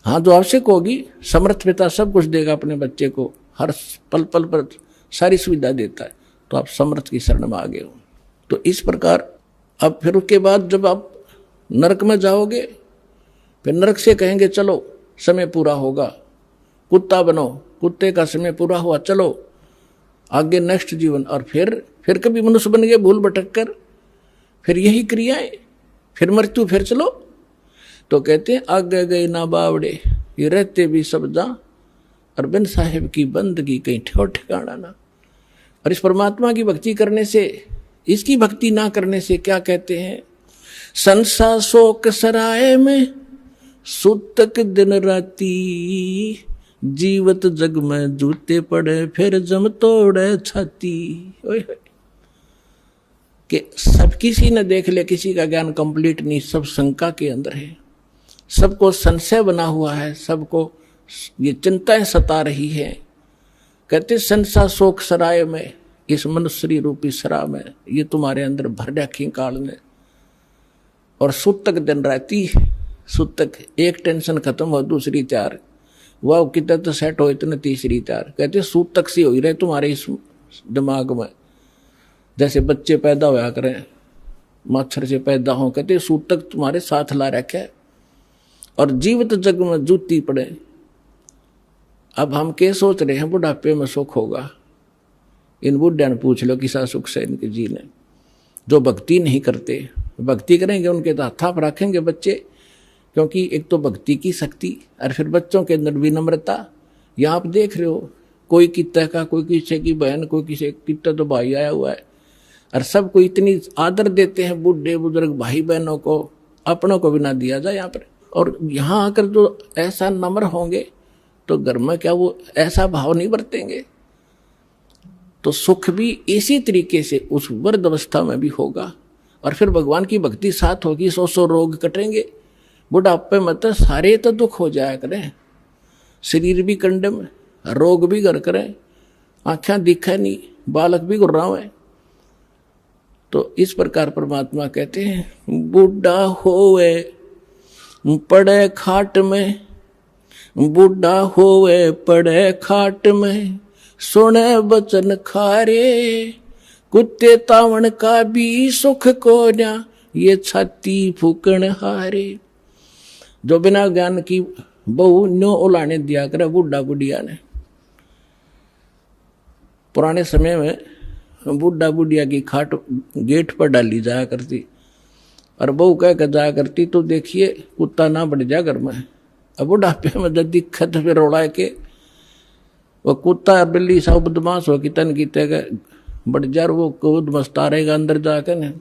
हाँ, जो आवश्यक होगी, समर्थ पिता सब कुछ देगा अपने बच्चे को, हर पल पल पर सारी सुविधा देता है, तो आप समर्थ की शरण में आ गए हो। तो इस प्रकार अब फिर उसके बाद जब आप नरक में जाओगे, फिर नरक से कहेंगे चलो समय पूरा होगा, कुत्ता बनो, कुत्ते का समय पूरा हुआ, चलो आगे नेक्स्ट जीवन। और फिर कभी मनुष्य बन गए भूल भटक कर, फिर यही क्रियाएं, फिर मृत्यु, फिर चलो। तो कहते हैं आगे गए ना बावड़े, ये रहते भी सब जा, और बिन साहेब की बंदगी कहीं ठोर ठिकाना ना। और इस परमात्मा की भक्ति करने से, इसकी भक्ति ना करने से क्या कहते हैं, संसा शोक सराय में सुतक दिन राती, जीवत जग में जूते पड़े फिर जम तोड़े छाती। कि सब किसी ने देख ले, किसी का ज्ञान कंप्लीट नहीं, सब शंका के अंदर है, सबको संशय बना हुआ है, सबको ये चिंताएं सता रही है। कहते संसा शोक सराय में, इस मनुष्य रूपी सरा में ये तुम्हारे अंदर भर रखी काल ने। और सुतक दिन राती, सुतक एक टेंशन खत्म हो दूसरी तैयार, वह कितना तो सेट हो इतने तीसरी तैयार। कहते सूतक सी हो रहे तुम्हारे इस दिमाग में, जैसे बच्चे पैदा होया करें, मच्छर से पैदा हो, कहते सूतक तुम्हारे साथ ला रखे है, और जीवित जग में जूती पड़े। अब हम क्या सोच रहे हैं बुढ़ापे में सुख होगा, इन बुढ़िया ने पूछ लो किसा सुख से इनके जीने। जो भक्ति नहीं करते, भक्ति करेंगे उनके तो हाथ रखेंगे बच्चे, क्योंकि एक तो भक्ति की शक्ति, और फिर बच्चों के अंदर विनम्रता। यहाँ आप देख रहे हो, कोई कितना का, कोई किसी की बहन, कोई किसी कितना तो भाई आया हुआ है, और सबको इतनी आदर देते हैं, बूढ़े बुजुर्ग भाई बहनों को, अपनों को भी ना दिया जाए यहाँ पर। और यहाँ आकर जो ऐसा नम्र होंगे तो घर में क्या वो ऐसा भाव नहीं बरतेंगे। तो सुख भी इसी तरीके से उस वृद्ध अवस्था में भी होगा। और फिर भगवान की भक्ति साथ होगी, 100 रोग कटेंगे। बुढ़ापे में तो सारे तो दुख हो जाया करें, शरीर भी कंडम, रोग भी घर करें, आँखें दिखे नहीं, बालक भी गुर्राव है। तो इस प्रकार परमात्मा कहते हैं बूढ़ा होवे पड़े खाट में, बूढ़ा होवे पड़े खाट में, सुने बचन खारे, कुत्ते तावण का भी सुख को ना, ये छाती फूकण हारे। जो बिना ज्ञान की बहु न्यो उलाने दिया करे बूढ़ा बुढ़िया ने। पुराने समय में बूढ़ा बुढ़िया की खाट गेट पर डाली जाया करती और बहू कह कर जाया करती तो देखिए कुत्ता ना बढ़ जा घर में। अब बुढ़ापे में जब दिक्कत फिर उड़ा के वो कुत्ता बिल्ली सब बदमाश हो कि तन की तय बढ़ जा, वो कूद मस्ता रहेगा अंदर जाकर न।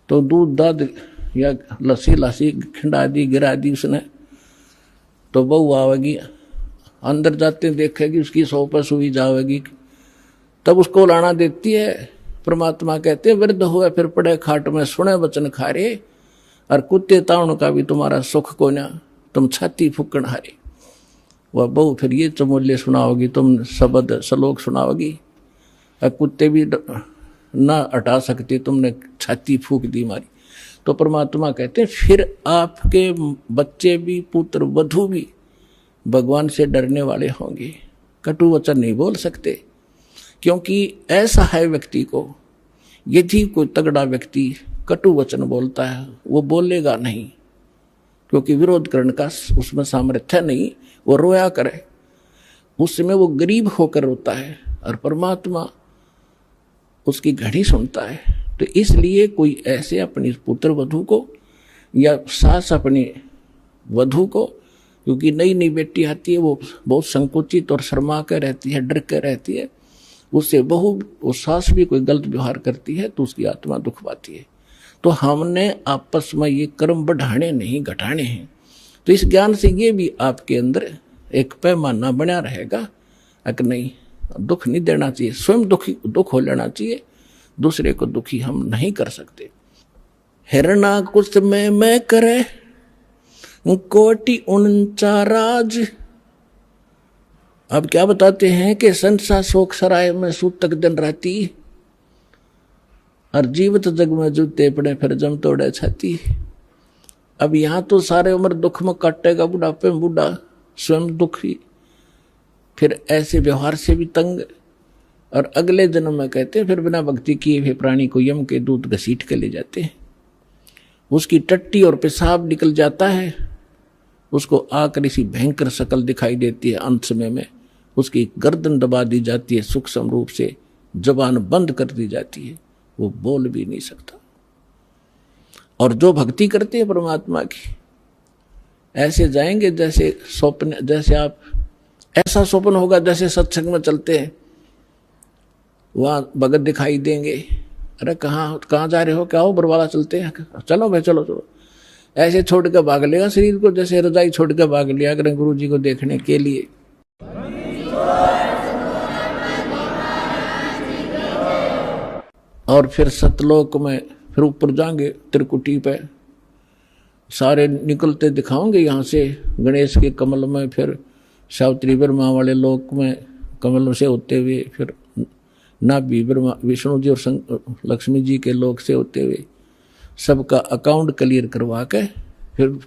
तो दूध दाद या लस्सी लस्सी खिंडा दी गिरा दी उसने, तो बहू आवेगी, अंदर जाते देखेगी उसकी सौ पर सुई जावेगी, तब उसको लाना देती है। परमात्मा कहते हैं वृद्ध हुए फिर पड़े खाट में, सुने वचन खारे, और कुत्ते ताउन का भी तुम्हारा सुख को ना, तुम छाती फूकण हारे। वह बहू फिर ये चमोले सुनाओगी, तुम शब्द श्लोक सुनाओगी, और कुत्ते भी ना हटा सकते, तुमने छाती फूक दी मारी। तो परमात्मा कहते हैं फिर आपके बच्चे भी पुत्र वधू भी भगवान से डरने वाले होंगे, कटु वचन नहीं बोल सकते। क्योंकि ऐसा है व्यक्ति को, यदि कोई तगड़ा व्यक्ति कटु वचन बोलता है वो बोलेगा नहीं, क्योंकि विरोध करने का उसमें सामर्थ्य नहीं, वो रोया करे, उस समय वो गरीब होकर रोता है और परमात्मा उसकी घड़ी सुनता है। तो इसलिए कोई ऐसे अपनी पुत्र वधू को या सास अपनी वधू को, क्योंकि नई नई बेटी आती है वो बहुत संकुचित और शर्मा कर रहती है, डर कर रहती है, उससे बहू वो सास भी कोई गलत व्यवहार करती है तो उसकी आत्मा दुख पाती है। तो हमने आपस में ये कर्म बढ़ाने नहीं घटाने हैं। तो इस ज्ञान से ये भी आपके अंदर एक पैमाना बना रहेगा कि नहीं, दुख नहीं देना चाहिए, स्वयं दुख हो लेना चाहिए, दूसरे को दुखी हम नहीं कर सकते। हिरणा कुछ में मैं करे कोटि 49 राज। अब क्या बताते हैं कि संसा शोक सराय में सूतक दिन राती, और जीवित जग में जूते पड़े फिर जम तोड़े छाती। अब यहां तो सारे उम्र दुख में काटेगा, बुढ़ापे में बूढ़ा स्वयं दुखी, फिर ऐसे व्यवहार से भी तंग, और अगले जन्म में कहते हैं फिर बिना भक्ति किए हुए प्राणी को यम के दूत घसीट के ले जाते हैं, उसकी टट्टी और पेशाब निकल जाता है, उसको आकर इसी भयंकर शकल दिखाई देती है। अंत समय में उसकी गर्दन दबा दी जाती है, सूक्ष्म रूप से जबान बंद कर दी जाती है, वो बोल भी नहीं सकता। और जो भक्ति करते हैं परमात्मा की, ऐसे जाएंगे जैसे स्वप्न, जैसे आप ऐसा स्वप्न होगा जैसे सत्संग में चलते हैं, वहां भगत दिखाई देंगे, अरे कहाँ जा रहे हो, क्या हो, बरवाला चलते हैं, चलो भाई चलो चलो, ऐसे छोड़ कर भाग लेगा शरीर को, जैसे रजाई छोड़ कर भाग लिया करें गुरु जी को देखने के लिए। और फिर सतलोक में फिर ऊपर जाएंगे त्रिकुटी पे, सारे निकलते दिखाओगे यहाँ से गणेश के कमल में, फिर सावित्री ब्रह्मा वाले लोक में कमल से होते हुए, फिर नाभि ब्रह्मा विष्णु जी और लक्ष्मी जी के लोक से होते हुए सबका अकाउंट क्लियर करवा के, फिर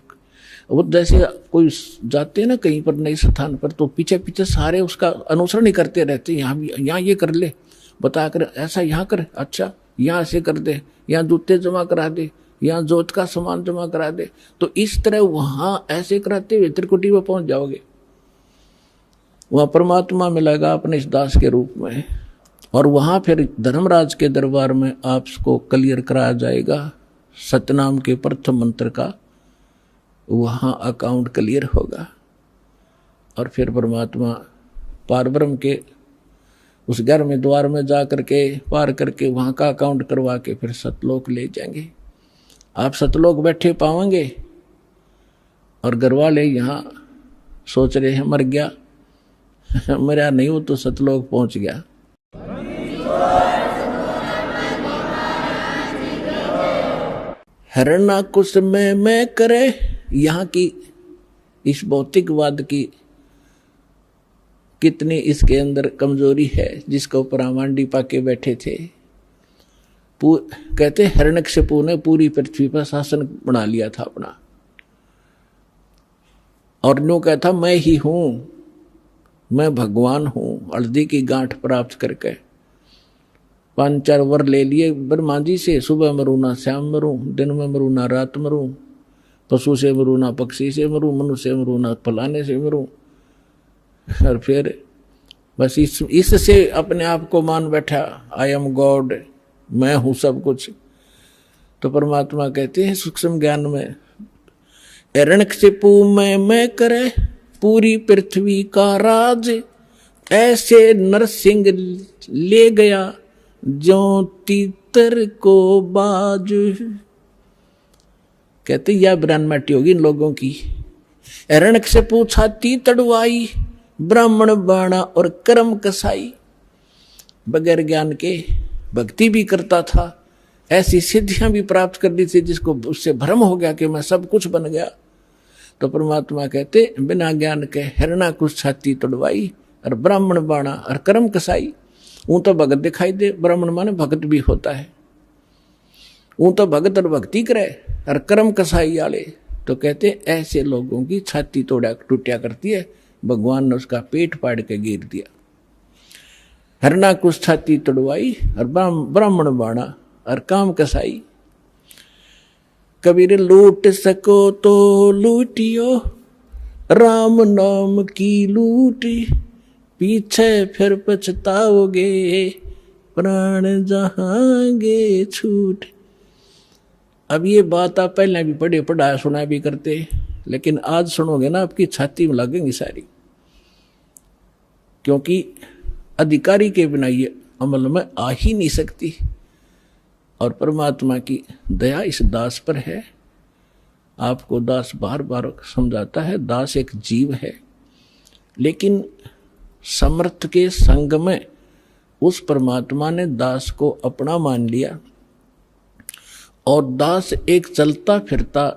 वो जैसे कोई जाते हैं ना कहीं पर नए स्थान पर, तो पीछे पीछे सारे उसका अनुसरण ही करते रहते, यहाँ ये कर ले, बता कर ऐसा यहाँ कर, अच्छा यहाँ से कर दे, यहाँ जूते जमा करा दे, यहाँ जोत का सामान जमा करा दे। तो इस तरह वहाँ ऐसे कराते हुए त्रिकुटी में पहुंच जाओगे, वहाँ परमात्मा मिलेगा अपने इस दास के रूप में, और वहाँ फिर धर्मराज के दरबार में आपको क्लियर कराया जाएगा सतनाम के प्रथम मंत्र का, वहाँ अकाउंट क्लियर होगा। और फिर परमात्मा पारब्रह्म के उस 11वें द्वार में जा करके पार करके वहाँ का अकाउंट करवा के फिर सतलोक ले जाएंगे। आप सतलोक बैठे पाओगे, और घर वाले यहाँ सोच रहे हैं मर गया, मरा नहीं, वो तो सतलोक पहुंच गया। हिरण्यकुश में मैं करे, यहाँ की इस भौतिकवाद की कितनी इसके अंदर कमजोरी है, जिसके ऊपर आमांडी पाके बैठे थे। कहते हिरण्यकशिपु ने पूरी पृथ्वी पर शासन बना लिया था अपना, और न्यू कहता मैं ही हूं, मैं भगवान हूं। हल्दी की गांठ प्राप्त करके 5-4 वर ले लिए ब्रह्मा जी से, सुबह मरूं ना शाम मरूं, दिन में मरूं ना रात मरूं, पशु से मरूं ना पक्षी से मरूं, मनुष्य से मरूं ना फलाने से मरूं। और फिर बस इससे अपने आप को मान बैठा, आई एम गॉड, मैं हूं सब कुछ। तो परमात्मा कहते हैं सूक्ष्म ज्ञान में, हिरण्यकशिपु में मैं करे पूरी पृथ्वी का राज, ऐसे नरसिंह ले गया जो तीतर को बाज। कहते यह ब्रह्मटी होगी इन लोगों की। हिरण्यकशिपु छाती तड़वाई, ब्राह्मण बाणा और कर्म कसाई। बगैर ज्ञान के भक्ति भी करता था, ऐसी सिद्धियां भी प्राप्त कर ली थी जिसको उससे भ्रम हो गया कि मैं सब कुछ बन गया। तो परमात्मा कहते बिना ज्ञान के हिरण्यकुश छाती तड़वाई, और ब्राह्मण बाणा और कर्म कसाई। ऊं तो भगत दिखाई दे, ब्राह्मण माने भगत भी होता है। ऊं तो भगत और भक्ति करे, और कर्म कसाई वाले तो कहते ऐसे लोगों की छाती टूटिया करती है। भगवान ने उसका पेट फाड़ के गिर दिया। हिरण्यकुश छाती तड़वाई, और ब्राह्मण बाणा और काम कसाई। कबीर लूट सको तो लूटियो, राम नाम की लूटी, पीछे फिर पछताओगे, प्राण जहांगे छूट। अब ये बात आप पहले भी पढ़ा सुना भी करते, लेकिन आज सुनोगे ना आपकी छाती में लगेंगी सारी, क्योंकि अधिकारी के बिना ये अमल में आ ही नहीं सकती। और परमात्मा की दया इस दास पर है। आपको दास बार बार समझाता है, दास एक जीव है, लेकिन समर्थ के संग में उस परमात्मा ने दास को अपना मान लिया, और दास एक चलता फिरता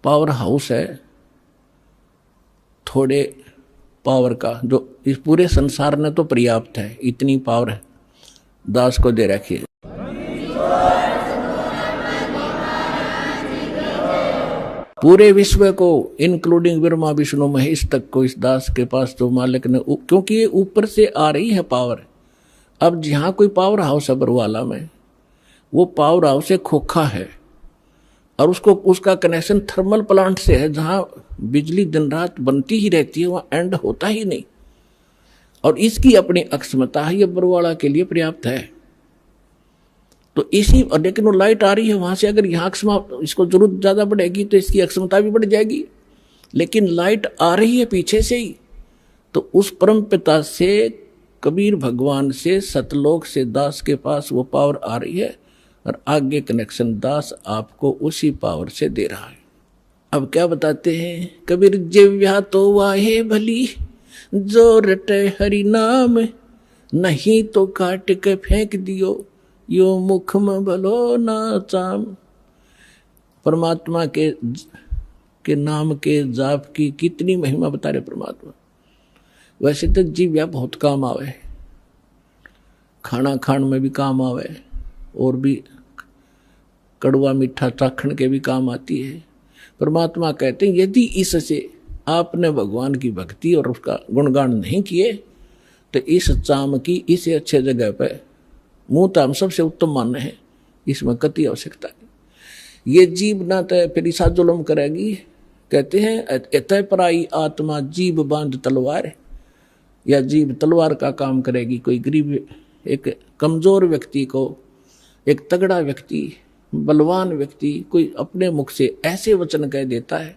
पावर हाउस है थोड़े पावर का, जो इस पूरे संसार ने तो पर्याप्त है, इतनी पावर है दास को दे रखी है। पूरे विश्व को इंक्लूडिंग ब्रह्मा विष्णु महेश तक को इस दास के पास तो मालिक ने, क्योंकि ये ऊपर से आ रही है पावर। अब जहां कोई पावर हाउस है बरवाला में, वो पावर हाउस एक खोखा है, और उसका कनेक्शन थर्मल प्लांट से है, जहां बिजली दिन रात बनती ही रहती है, वहां एंड होता ही नहीं। और इसकी अपनी अक्षमता है, ये बरवाला के लिए पर्याप्त है। तो इसी, लेकिन वो लाइट आ रही है वहां से, अगर यहाँ इसको जरूरत ज्यादा बढ़ेगी तो इसकी अक्षमता भी बढ़ जाएगी, लेकिन लाइट आ रही है पीछे से ही। तो उस परम पिता से, कबीर भगवान से, सतलोक से दास के पास वो पावर आ रही है, और आगे कनेक्शन दास आपको उसी पावर से दे रहा है। अब क्या बताते हैं कबीर, जिव्या तो वाहे भली, जो रटे हरि नाम, नहीं तो काट के फेंक दियो, यो मुख में भलो ना चाम। परमात्मा के नाम के जाप की कितनी महिमा बता रहे परमात्मा। वैसे तो जिव्या बहुत काम आवे, खाना खान में भी काम आवे, और भी कड़वा मीठा चाखण के भी काम आती है। परमात्मा कहते हैं यदि इससे आपने भगवान की भक्ति और उसका गुणगान नहीं किए, तो इस चाम की इसे अच्छे जगह पे मुंह तो हम सबसे उत्तम मानने हैं, इसमें कति आवश्यकता है। ये जीव ना तय फिर ईसा जुलम करेगी। कहते हैं एतय पराई आत्मा जीव बांध तलवार, या जीव तलवार का काम करेगी। कोई गरीब, एक कमजोर व्यक्ति को एक तगड़ा व्यक्ति, बलवान व्यक्ति कोई अपने मुख से ऐसे वचन कह देता है,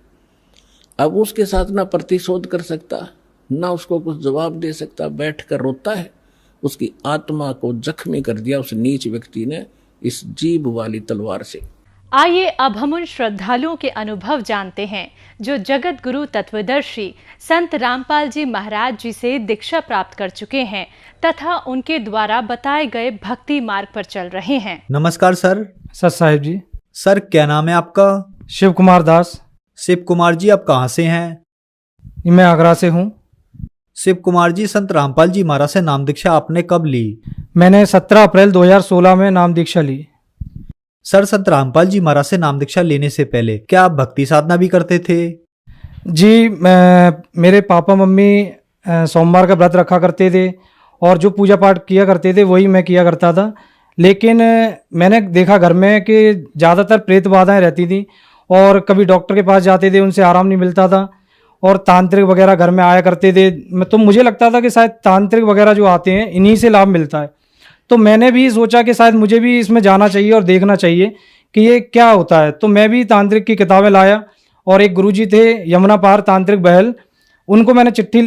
अब उसके साथ ना प्रतिशोध कर सकता, ना उसको कुछ जवाब दे सकता, बैठ कर रोता है। उसकी आत्मा को जख्मी कर दिया उस नीच व्यक्ति ने इस जीभ वाली तलवार से। आइए अब हम उन श्रद्धालुओं के अनुभव जानते हैं जो जगत गुरु तत्वदर्शी संत रामपाल जी महाराज जी से दीक्षा प्राप्त कर चुके हैं तथा उनके द्वारा बताए गए भक्ति मार्ग पर चल रहे हैं। नमस्कार सर। सत साहिब जी। सर क्या नाम है आपका? शिव कुमार दास। शिव कुमार जी, आप कहाँ से हैं? मैं आगरा से हूँ। शिव कुमार जी, संत रामपाल जी महाराज से नाम दीक्षा आपने कब ली? मैंने 17 अप्रैल 2016 में नाम दीक्षा ली। सर, संत रामपाल जी महाराज से नाम दीक्षा लेने से पहले क्या आप भक्ति साधना भी करते थे? जी, मेरे पापा मम्मी सोमवार का व्रत रखा करते थे और जो पूजा पाठ किया करते थे वही मैं किया करता था। लेकिन मैंने देखा घर में कि ज़्यादातर प्रेत बाधाएँ रहती थी और कभी डॉक्टर के पास जाते थे, उनसे आराम नहीं मिलता था और तांत्रिक वगैरह घर में आया करते थे। तो मुझे लगता था कि शायद तांत्रिक वगैरह जो आते हैं इन्हीं से लाभ मिलता है। तो मैंने भी सोचा कि शायद मुझे भी इसमें जाना चाहिए और देखना चाहिए कि ये क्या होता है। तो मैं भी तांत्रिक की किताबें लाया और एक गुरुजी थे यमुना पार तांत्रिक बहल, उनको मैंने चिट्ठी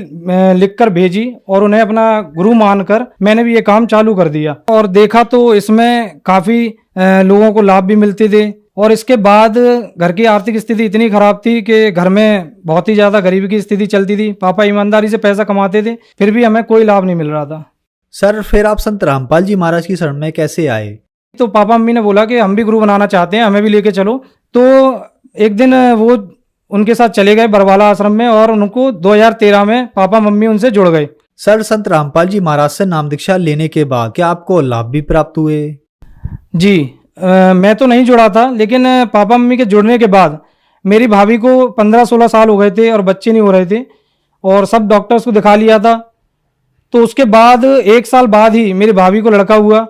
लिखकर भेजी और उन्हें अपना गुरु मानकर मैंने भी ये काम चालू कर दिया और देखा तो इसमें काफ़ी लोगों को लाभ भी मिलते थे। और इसके बाद घर की आर्थिक स्थिति इतनी खराब थी कि घर में बहुत ही ज़्यादा गरीबी की स्थिति चलती थी। पापा ईमानदारी से पैसा कमाते थे, फिर भी हमें कोई लाभ नहीं मिल रहा था। सर, फिर आप संत रामपाल जी महाराज की शरण में कैसे आए? तो पापा मम्मी ने बोला कि हम भी गुरु बनाना चाहते हैं, हमें भी लेके चलो। तो एक दिन वो उनके साथ चले गए बरवाला आश्रम में और उनको 2013 में पापा मम्मी उनसे जुड़ गए। सर, संत रामपाल जी महाराज से नाम दीक्षा लेने के बाद क्या आपको लाभ भी प्राप्त हुए? जी, मैं तो नहीं जुड़ा था, लेकिन पापा मम्मी के जुड़ने के बाद मेरी भाभी को 15-16 साल हो गए थे और बच्चे नहीं हो रहे थे और सब डॉक्टर्स को दिखा लिया था। तो उसके बाद 1 साल बाद ही मेरी भाभी को लड़का हुआ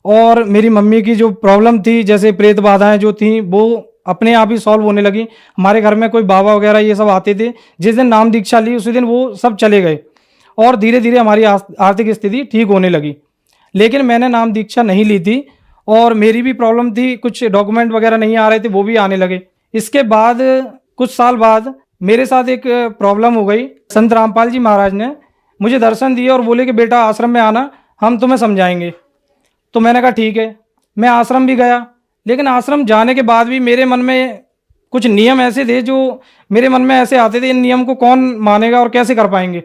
और मेरी मम्मी की जो प्रॉब्लम थी, जैसे प्रेत बाधाएं जो थी, वो अपने आप ही सॉल्व होने लगी। हमारे घर में कोई बाबा वगैरह ये सब आते थे, जिस दिन नाम दीक्षा ली उसी दिन वो सब चले गए और धीरे धीरे हमारी आर्थिक स्थिति ठीक होने लगी। लेकिन मैंने नाम दीक्षा नहीं ली थी और मेरी भी प्रॉब्लम थी, कुछ डॉक्यूमेंट वगैरह नहीं आ रहे थे, वो भी आने लगे। इसके बाद कुछ साल बाद मेरे साथ एक प्रॉब्लम हो गई। संत रामपाल जी महाराज ने मुझे दर्शन दिए और बोले कि बेटा आश्रम में आना, हम तुम्हें समझाएंगे। तो मैंने कहा ठीक है। मैं आश्रम भी गया, लेकिन आश्रम जाने के बाद भी मेरे मन में कुछ नियम ऐसे थे जो मेरे मन में ऐसे आते थे, इन नियम को कौन मानेगा और कैसे कर पाएंगे।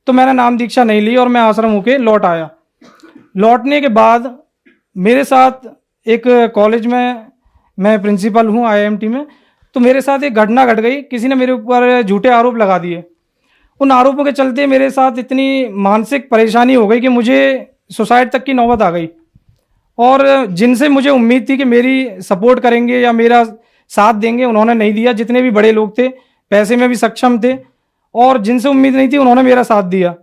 तो मैंने नाम दीक्षा नहीं ली और मैं आश्रम होके लौट आया। लौटने के बाद मेरे साथ एक कॉलेज में, मैं प्रिंसिपल हूँ IIMT में, तो मेरे साथ एक घटना घट गई। किसी ने मेरे ऊपर झूठे आरोप लगा दिए। उन आरोपों के चलते मेरे साथ इतनी मानसिक परेशानी हो गई कि मुझे सुसाइड तक की नौबत आ गई। और जिनसे मुझे उम्मीद थी कि मेरी सपोर्ट करेंगे या मेरा साथ देंगे, उन्होंने नहीं दिया। जितने भी बड़े लोग थे, पैसे में भी सक्षम थे और जिनसे उम्मीद नहीं थी, उन्होंने मेरा साथ दिया।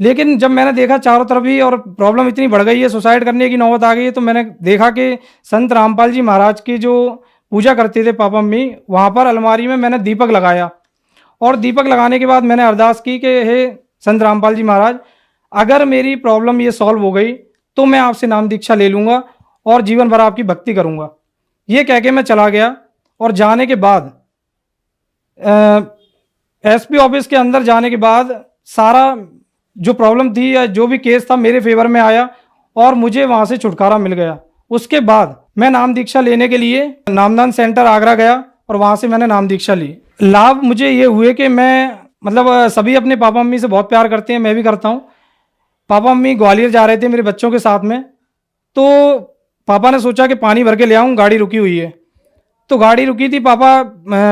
लेकिन जब मैंने देखा चारों तरफ ही और प्रॉब्लम इतनी बढ़ गई है, सुसाइड करने की नौबत आ गई है, तो मैंने देखा कि संत रामपाल जी महाराज की जो पूजा करते थे पापा मम्मी, वहाँ पर अलमारी में मैंने दीपक लगाया और दीपक लगाने के बाद मैंने अरदास की कि हे संत रामपाल जी महाराज, अगर मेरी प्रॉब्लम ये सॉल्व हो गई तो मैं आपसे नाम दीक्षा ले लूँगा और जीवन भर आपकी भक्ति करूँगा। ये कह के मैं चला गया और जाने के बाद SP ऑफिस के अंदर जाने के बाद सारा जो प्रॉब्लम थी या जो भी केस था मेरे फेवर में आया और मुझे वहाँ से छुटकारा मिल गया। उसके बाद मैं नाम दीक्षा लेने के लिए नामदान सेंटर आगरा गया और वहाँ से मैंने नाम दीक्षा ली। लाभ मुझे ये हुए कि मैं सभी अपने पापा मम्मी से बहुत प्यार करते हैं, मैं भी करता हूँ। पापा मम्मी ग्वालियर जा रहे थे मेरे बच्चों के साथ में, तो पापा ने सोचा कि पानी भर के ले आऊँ, गाड़ी रुकी हुई है। तो गाड़ी रुकी थी, पापा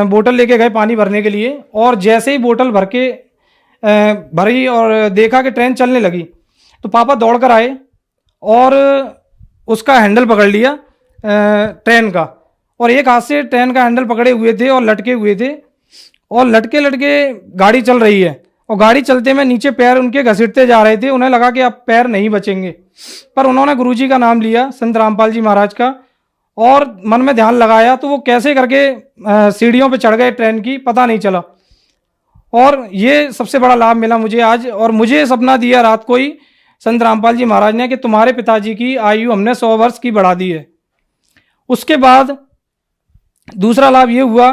बोतल लेके गए पानी भरने के लिए और जैसे ही बोतल भरी और देखा कि ट्रेन चलने लगी, तो पापा दौड़ कर आए और उसका हैंडल पकड़ लिया ट्रेन का, और एक हाथ से ट्रेन का हैंडल पकड़े हुए थे और लटके हुए थे और लटके लटके गाड़ी चल रही है और गाड़ी चलते में नीचे पैर उनके घसीटते जा रहे थे। उन्हें लगा कि अब पैर नहीं बचेंगे, पर उन्होंने गुरुजी का नाम लिया, संत रामपाल जी महाराज का, और मन में ध्यान लगाया तो वो कैसे करके सीढ़ियों पे चढ़ गए ट्रेन की, पता नहीं चला। और ये सबसे बड़ा लाभ मिला मुझे आज। और मुझे सपना दिया रात को ही संत रामपाल जी महाराज ने कि तुम्हारे पिताजी की आयु हमने 100 वर्ष की बढ़ा दी है। उसके बाद दूसरा लाभ ये हुआ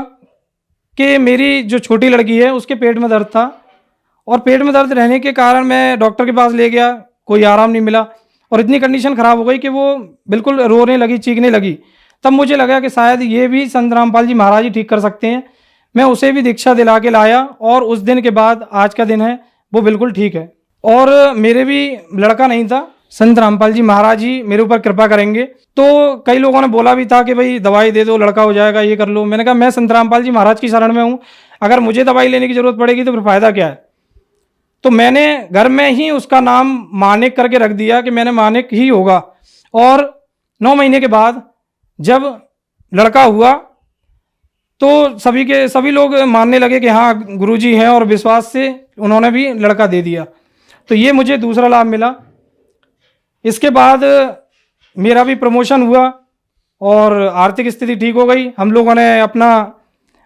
कि मेरी जो छोटी लड़की है उसके पेट में दर्द था और पेट में दर्द रहने के कारण मैं डॉक्टर के पास ले गया, कोई आराम नहीं मिला और इतनी कंडीशन ख़राब हो गई कि वो बिल्कुल रोने लगी, चीखने लगी। तब मुझे लगा कि शायद ये भी संत रामपाल जी महाराज ही ठीक कर सकते हैं। मैं उसे भी दीक्षा दिला के लाया और उस दिन के बाद आज का दिन है वो बिल्कुल ठीक है। और मेरे भी लड़का नहीं था, संत रामपाल जी महाराज जी मेरे ऊपर कृपा करेंगे। तो कई लोगों ने बोला भी था कि भाई दवाई दे दो, लड़का हो जाएगा, ये कर लो। मैंने कहा मैं संत रामपाल जी महाराज की शरण में हूँ, अगर मुझे दवाई लेने की जरूरत पड़ेगी तो फिर फायदा क्या है। तो मैंने घर में ही उसका नाम मानिक करके रख दिया कि मैंने मानिक ही होगा। और 9 महीने के बाद जब लड़का हुआ तो सभी लोग मानने लगे कि हाँ गुरुजी हैं, और विश्वास से उन्होंने भी लड़का दे दिया। तो ये मुझे दूसरा लाभ मिला। इसके बाद मेरा भी प्रमोशन हुआ और आर्थिक स्थिति ठीक हो गई। हम लोगों ने अपना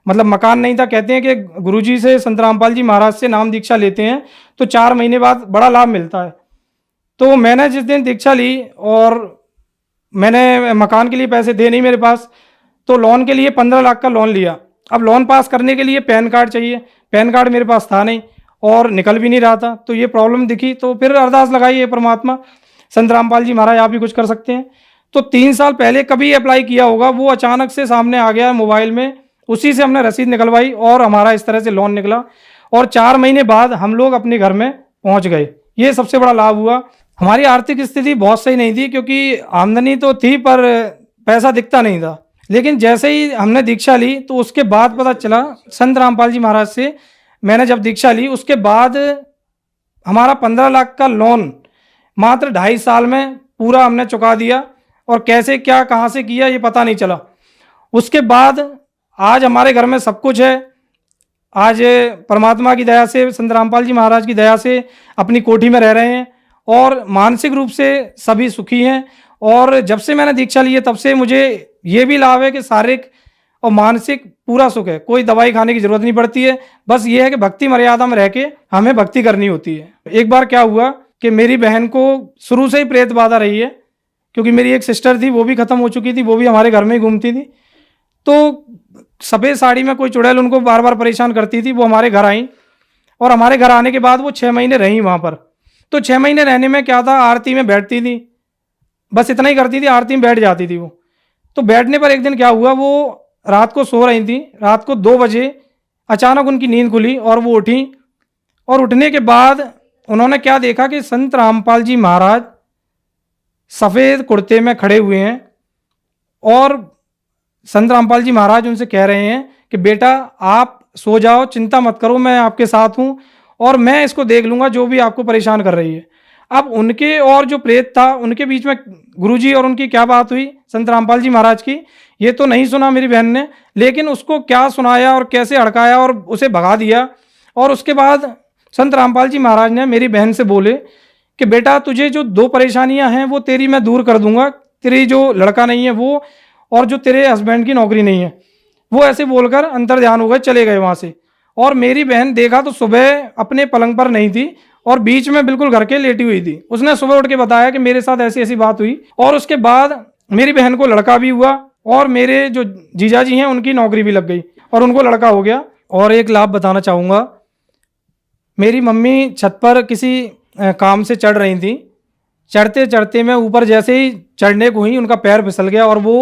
मतलब मकान नहीं था, कहते हैं कि गुरुजी से संत रामपाल जी महाराज से नाम दीक्षा लेते हैं तो 4 महीने बाद बड़ा लाभ मिलता है। तो मैंने जिस दिन दीक्षा ली और मैंने मकान के लिए पैसे थे नहीं मेरे पास, तो लोन के लिए 15 लाख का लोन लिया। अब लोन पास करने के लिए पैन कार्ड चाहिए, पैन कार्ड मेरे पास था नहीं और निकल भी नहीं रहा था। तो ये प्रॉब्लम दिखी, तो फिर अरदास लगाई है परमात्मा संत रामपाल जी महाराज आप भी कुछ कर सकते हैं। तो 3 साल पहले कभी अप्लाई किया होगा, वो अचानक से सामने आ गया मोबाइल में, उसी से हमने रसीद निकलवाई और हमारा इस तरह से लोन निकला और 4 महीने बाद हम लोग अपने घर में पहुंच गए। ये सबसे बड़ा लाभ हुआ। हमारी आर्थिक स्थिति बहुत सही नहीं थी क्योंकि आमदनी तो थी पर पैसा दिखता नहीं था। लेकिन जैसे ही हमने दीक्षा ली तो उसके बाद पता चला, संत रामपाल जी महाराज से मैंने जब दीक्षा ली उसके बाद हमारा 15 लाख का लोन मात्र 2.5 साल में पूरा हमने चुका दिया। और कैसे क्या कहाँ से किया ये पता नहीं चला। उसके बाद आज हमारे घर में सब कुछ है। आज परमात्मा की दया से, संत रामपाल जी महाराज की दया से अपनी कोठी में रह रहे हैं और मानसिक रूप से सभी सुखी हैं। और जब से मैंने दीक्षा ली है तब से मुझे ये भी लाभ है कि शारीरिक और मानसिक पूरा सुख है, कोई दवाई खाने की जरूरत नहीं पड़ती है। बस ये है कि भक्ति मर्यादा में रह के हमें भक्ति करनी होती है। एक बार क्या हुआ कि मेरी बहन को शुरू से ही प्रेत बाधा रही है, क्योंकि मेरी एक सिस्टर थी वो भी खत्म हो चुकी थी, वो भी हमारे घर में ही घूमती थी। तो सफ़ेद साड़ी में कोई चुड़ैल उनको बार बार परेशान करती थी। वो हमारे घर आई और हमारे घर आने के बाद वो 6 महीने रही वहाँ पर। तो 6 महीने रहने में क्या था, आरती में बैठती थी, बस इतना ही करती थी, आरती में बैठ जाती थी वो। तो बैठने पर एक दिन क्या हुआ, वो रात को सो रही थी, रात को 2 बजे अचानक उनकी नींद खुली और वो उठी। और उठने के बाद उन्होंने क्या देखा कि संत रामपाल जी महाराज सफ़ेद कुर्ते में खड़े हुए हैं और संत रामपाल जी महाराज उनसे कह रहे हैं कि बेटा आप सो जाओ, चिंता मत करो, मैं आपके साथ हूँ और मैं इसको देख लूँगा जो भी आपको परेशान कर रही है। अब उनके और जो प्रेत था उनके बीच में गुरुजी और उनकी क्या बात हुई संत रामपाल जी महाराज की, ये तो नहीं सुना मेरी बहन ने, लेकिन उसको क्या सुनाया और कैसे हड़काया और उसे भगा दिया। और उसके बाद संत रामपाल जी महाराज ने मेरी बहन से बोले कि बेटा तुझे जो 2 परेशानियां हैं वो तेरी मैं दूर कर दूंगा, तेरी जो लड़का नहीं है वो और जो तेरे हस्बैंड की नौकरी नहीं है वो। ऐसे बोलकर अंतर ध्यान हो गए, चले गए वहाँ से। और मेरी बहन देखा तो सुबह अपने पलंग पर नहीं थी और बीच में बिल्कुल घर के लेटी हुई थी। उसने सुबह उठ के बताया कि मेरे साथ ऐसी ऐसी बात हुई। और उसके बाद मेरी बहन को लड़का भी हुआ और मेरे जो जीजा जी हैं उनकी नौकरी भी लग गई और उनको लड़का हो गया। और एक लाभ बताना चाहूँगा, मेरी मम्मी छत पर किसी काम से चढ़ रही थी, चढ़ते चढ़ते मैं ऊपर जैसे ही चढ़ने को हुई उनका पैर फिसल गया और वो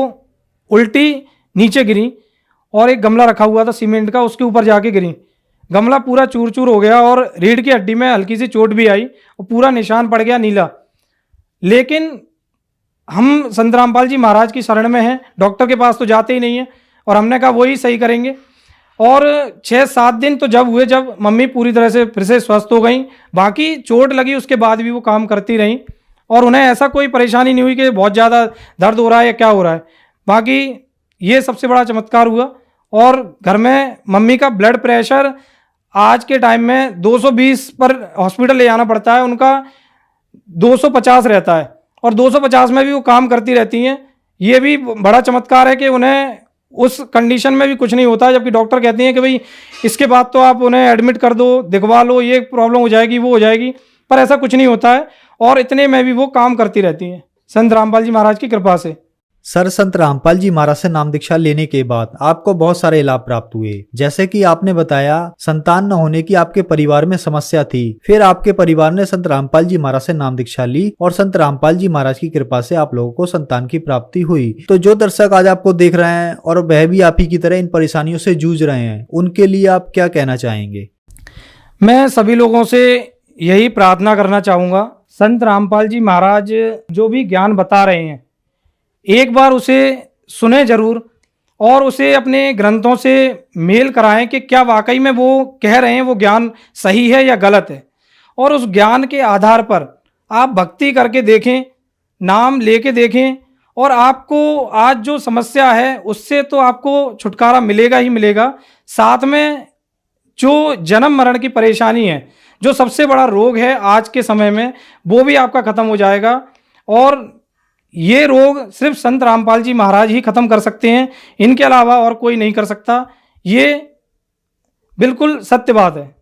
उल्टी नीचे गिरी और एक गमला रखा हुआ था सीमेंट का, उसके ऊपर जाके गिरी। गमला पूरा चूर चूर हो गया और रीढ़ की हड्डी में हल्की सी चोट भी आई और पूरा निशान पड़ गया नीला। लेकिन हम संत रामपाल जी महाराज की शरण में हैं, डॉक्टर के पास तो जाते ही नहीं हैं और हमने कहा वही सही करेंगे। और 6-7 दिन तो जब हुए जब मम्मी पूरी तरह से फिर से स्वस्थ हो गई, बाकी चोट लगी उसके बाद भी वो काम करती रहीं और उन्हें ऐसा कोई परेशानी नहीं हुई कि बहुत ज़्यादा दर्द हो रहा है या क्या हो रहा है। बाकी ये सबसे बड़ा चमत्कार हुआ। और घर में मम्मी का ब्लड प्रेशर आज के टाइम में 220 पर हॉस्पिटल ले जाना पड़ता है, उनका 250 रहता है और 250 में भी वो काम करती रहती हैं। ये भी बड़ा चमत्कार है कि उन्हें उस कंडीशन में भी कुछ नहीं होता, जबकि डॉक्टर कहते हैं कि भाई इसके बाद तो आप उन्हें एडमिट कर दो, दिखवा लो, ये प्रॉब्लम हो जाएगी वो हो जाएगी, पर ऐसा कुछ नहीं होता है और इतने में भी वो काम करती रहती हैं संत रामपाल जी महाराज की कृपा से। सर, संत रामपाल जी महाराज से नाम दीक्षा लेने के बाद आपको बहुत सारे लाभ प्राप्त हुए। जैसे कि आपने बताया संतान न होने की आपके परिवार में समस्या थी, फिर आपके परिवार ने संत रामपाल जी महाराज से नाम दीक्षा ली और संत रामपाल जी महाराज की कृपा से आप लोगों को संतान की प्राप्ति हुई। तो जो दर्शक आज आपको देख रहे हैं और वह भी आप ही की तरह इन परेशानियों से जूझ रहे हैं, उनके लिए आप क्या कहना चाहेंगे? मैं सभी लोगों से यही प्रार्थना करना चाहूँगा, संत रामपाल जी महाराज जो भी ज्ञान बता रहे हैं एक बार उसे सुने जरूर और उसे अपने ग्रंथों से मेल कराएं कि क्या वाकई में वो कह रहे हैं वो ज्ञान सही है या गलत है। और उस ज्ञान के आधार पर आप भक्ति करके देखें, नाम लेके देखें और आपको आज जो समस्या है उससे तो आपको छुटकारा मिलेगा ही मिलेगा। साथ में जो जन्म मरण की परेशानी है, जो सबसे बड़ा रोग है आज के समय में, वो भी आपका खत्म हो जाएगा। और ये रोग सिर्फ संत रामपाल जी महाराज ही खत्म कर सकते हैं, इनके अलावा और कोई नहीं कर सकता। ये बिल्कुल सत्य बात है।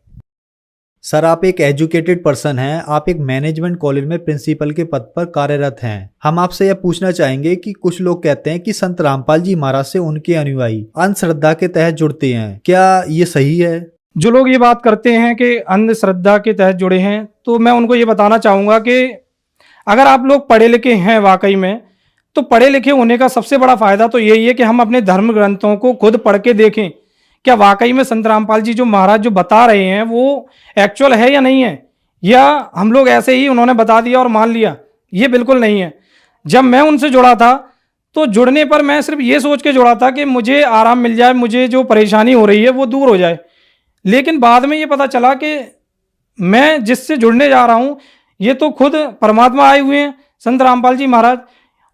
सर, आप एक एजुकेटेड पर्सन हैं, आप एक मैनेजमेंट कॉलेज में प्रिंसिपल के पद पर कार्यरत हैं। हम आपसे यह पूछना चाहेंगे कि कुछ लोग कहते हैं कि संत रामपाल जी महाराज से उनके अनुयायी अंधश्रद्धा के तहत जुड़ते हैं, क्या ये सही है? जो लोग ये बात करते हैं कि अंधश्रद्धा के तहत जुड़े हैं, तो मैं उनको ये बताना चाहूँगा कि अगर आप लोग पढ़े लिखे हैं वाकई में, तो पढ़े लिखे होने का सबसे बड़ा फायदा तो यही है कि हम अपने धर्म ग्रंथों को खुद पढ़ के देखें क्या वाकई में संत रामपाल जी जो महाराज जो बता रहे हैं वो एक्चुअल है या नहीं है, या हम लोग ऐसे ही उन्होंने बता दिया और मान लिया। ये बिल्कुल नहीं है। जब मैं उनसे जुड़ा था तो जुड़ने पर मैं सिर्फ ये सोच के जुड़ा था कि मुझे आराम मिल जाए, मुझे जो परेशानी हो रही है वो दूर हो जाए। लेकिन बाद में ये पता चला कि मैं जिससे जुड़ने जा रहा हूँ ये तो खुद परमात्मा आए हुए हैं, संत रामपाल जी महाराज।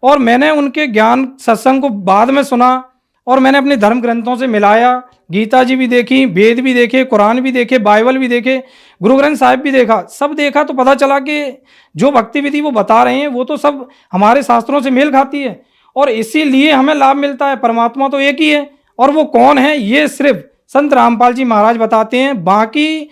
और मैंने उनके ज्ञान सत्संग को बाद में सुना और मैंने अपने धर्म ग्रंथों से मिलाया। गीता जी भी देखी, वेद भी देखे, कुरान भी देखे, बाइबल भी देखे, गुरु ग्रंथ साहिब भी देखा, सब देखा तो पता चला कि जो भक्ति विधि वो बता रहे हैं वो तो सब हमारे शास्त्रों से मेल खाती है और इसीलिए हमें लाभ मिलता है। परमात्मा तो एक ही है और वो कौन है ये सिर्फ संत रामपाल जी महाराज बताते हैं। बाकी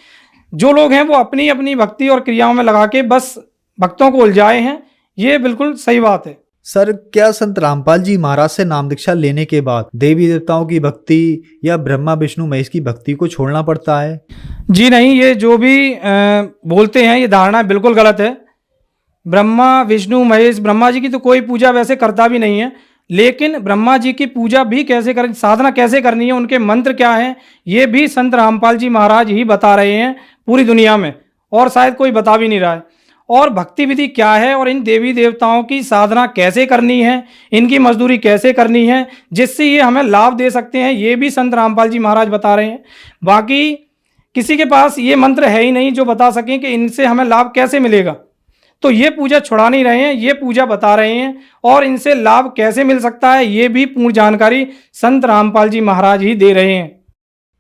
जो लोग हैं वो अपनी अपनी भक्ति और क्रियाओं में लगा के बस भक्तों को उलझाए हैं। ये बिल्कुल सही बात है। सर, क्या संत रामपाल जी महाराज से नाम दीक्षा लेने के बाद देवी देवताओं की भक्ति या ब्रह्मा विष्णु महेश की भक्ति को छोड़ना पड़ता है? जी नहीं, ये जो भी बोलते हैं ये धारणा बिल्कुल गलत है। ब्रह्मा विष्णु महेश, ब्रह्मा जी की तो कोई पूजा वैसे करता भी नहीं है, लेकिन ब्रह्मा जी की पूजा भी कैसे कर, साधना कैसे करनी है, उनके मंत्र क्या हैं, ये भी संत रामपाल जी महाराज ही बता रहे हैं पूरी दुनिया में, और शायद कोई बता भी नहीं रहा है। और भक्ति विधि क्या है और इन देवी देवताओं की साधना कैसे करनी है, इनकी मजदूरी कैसे करनी है जिससे ये हमें लाभ दे सकते हैं, ये भी संत रामपाल जी महाराज बता रहे हैं। बाकी किसी के पास ये मंत्र है ही नहीं जो बता सकें कि इनसे हमें लाभ कैसे मिलेगा, तो ये पूजा छुड़ा नहीं रहे हैं, ये पूजा बता रहे हैं और इनसे लाभ कैसे मिल सकता है ये भी पूर्ण जानकारी संत रामपाल जी महाराज ही दे रहे हैं।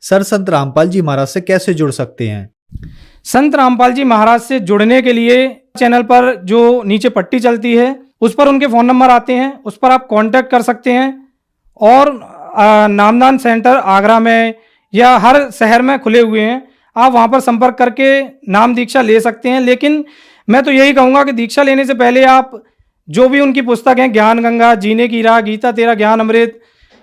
सर, संत रामपाल जी महाराज से कैसे जुड़ सकते हैं? संत रामपाल जी महाराज से जुड़ने के लिए चैनल पर जो नीचे पट्टी चलती है उस पर उनके फ़ोन नंबर आते हैं, उस पर आप कांटेक्ट कर सकते हैं। और नामदान सेंटर आगरा में या हर शहर में खुले हुए हैं, आप वहां पर संपर्क करके नाम दीक्षा ले सकते हैं। लेकिन मैं तो यही कहूँगा कि दीक्षा लेने से पहले आप जो भी उनकी पुस्तक हैं, ज्ञान गंगा, जीने की राह, गीता तेरा ज्ञान अमृत,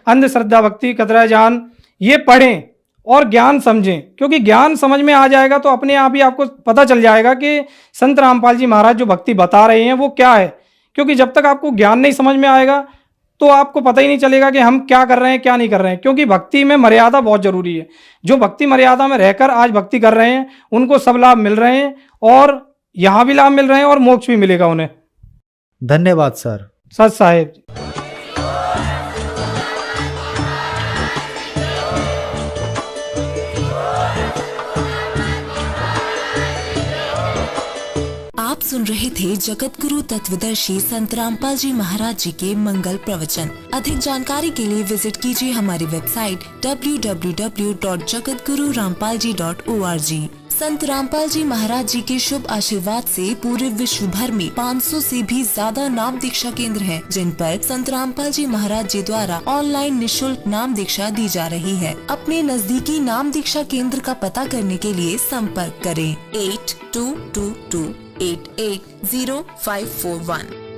अंधश्रद्धा भक्ति कतरा जान, ये पढ़ें और ज्ञान समझें, क्योंकि ज्ञान समझ में आ जाएगा तो अपने आप ही आपको पता चल जाएगा कि संत रामपाल जी महाराज जो भक्ति बता रहे हैं वो क्या है। क्योंकि जब तक आपको ज्ञान नहीं समझ में आएगा तो आपको पता ही नहीं चलेगा कि हम क्या कर रहे हैं क्या नहीं कर रहे हैं। क्योंकि भक्ति में मर्यादा बहुत जरूरी है। जो भक्ति मर्यादा में रहकर आज भक्ति कर रहे हैं उनको सब लाभ मिल रहे हैं और यहाँ भी लाभ मिल रहे हैं और मोक्ष भी मिलेगा उन्हें। धन्यवाद सर। सच साहेब। आप सुन रहे थे जगत गुरु तत्वदर्शी संत रामपाल जी महाराज जी के मंगल प्रवचन। अधिक जानकारी के लिए विजिट कीजिए हमारी वेबसाइट www.jagatgururampalji.org। संत रामपाल जी महाराज जी के शुभ आशीर्वाद से पूरे विश्व भर में 500 से भी ज्यादा नाम दीक्षा केंद्र हैं, जिन पर संत रामपाल जी महाराज जी द्वारा ऑनलाइन निशुल्क नाम दीक्षा दी जा रही है। अपने नजदीकी नाम दीक्षा केंद्र का पता करने के लिए संपर्क करें 8222880541।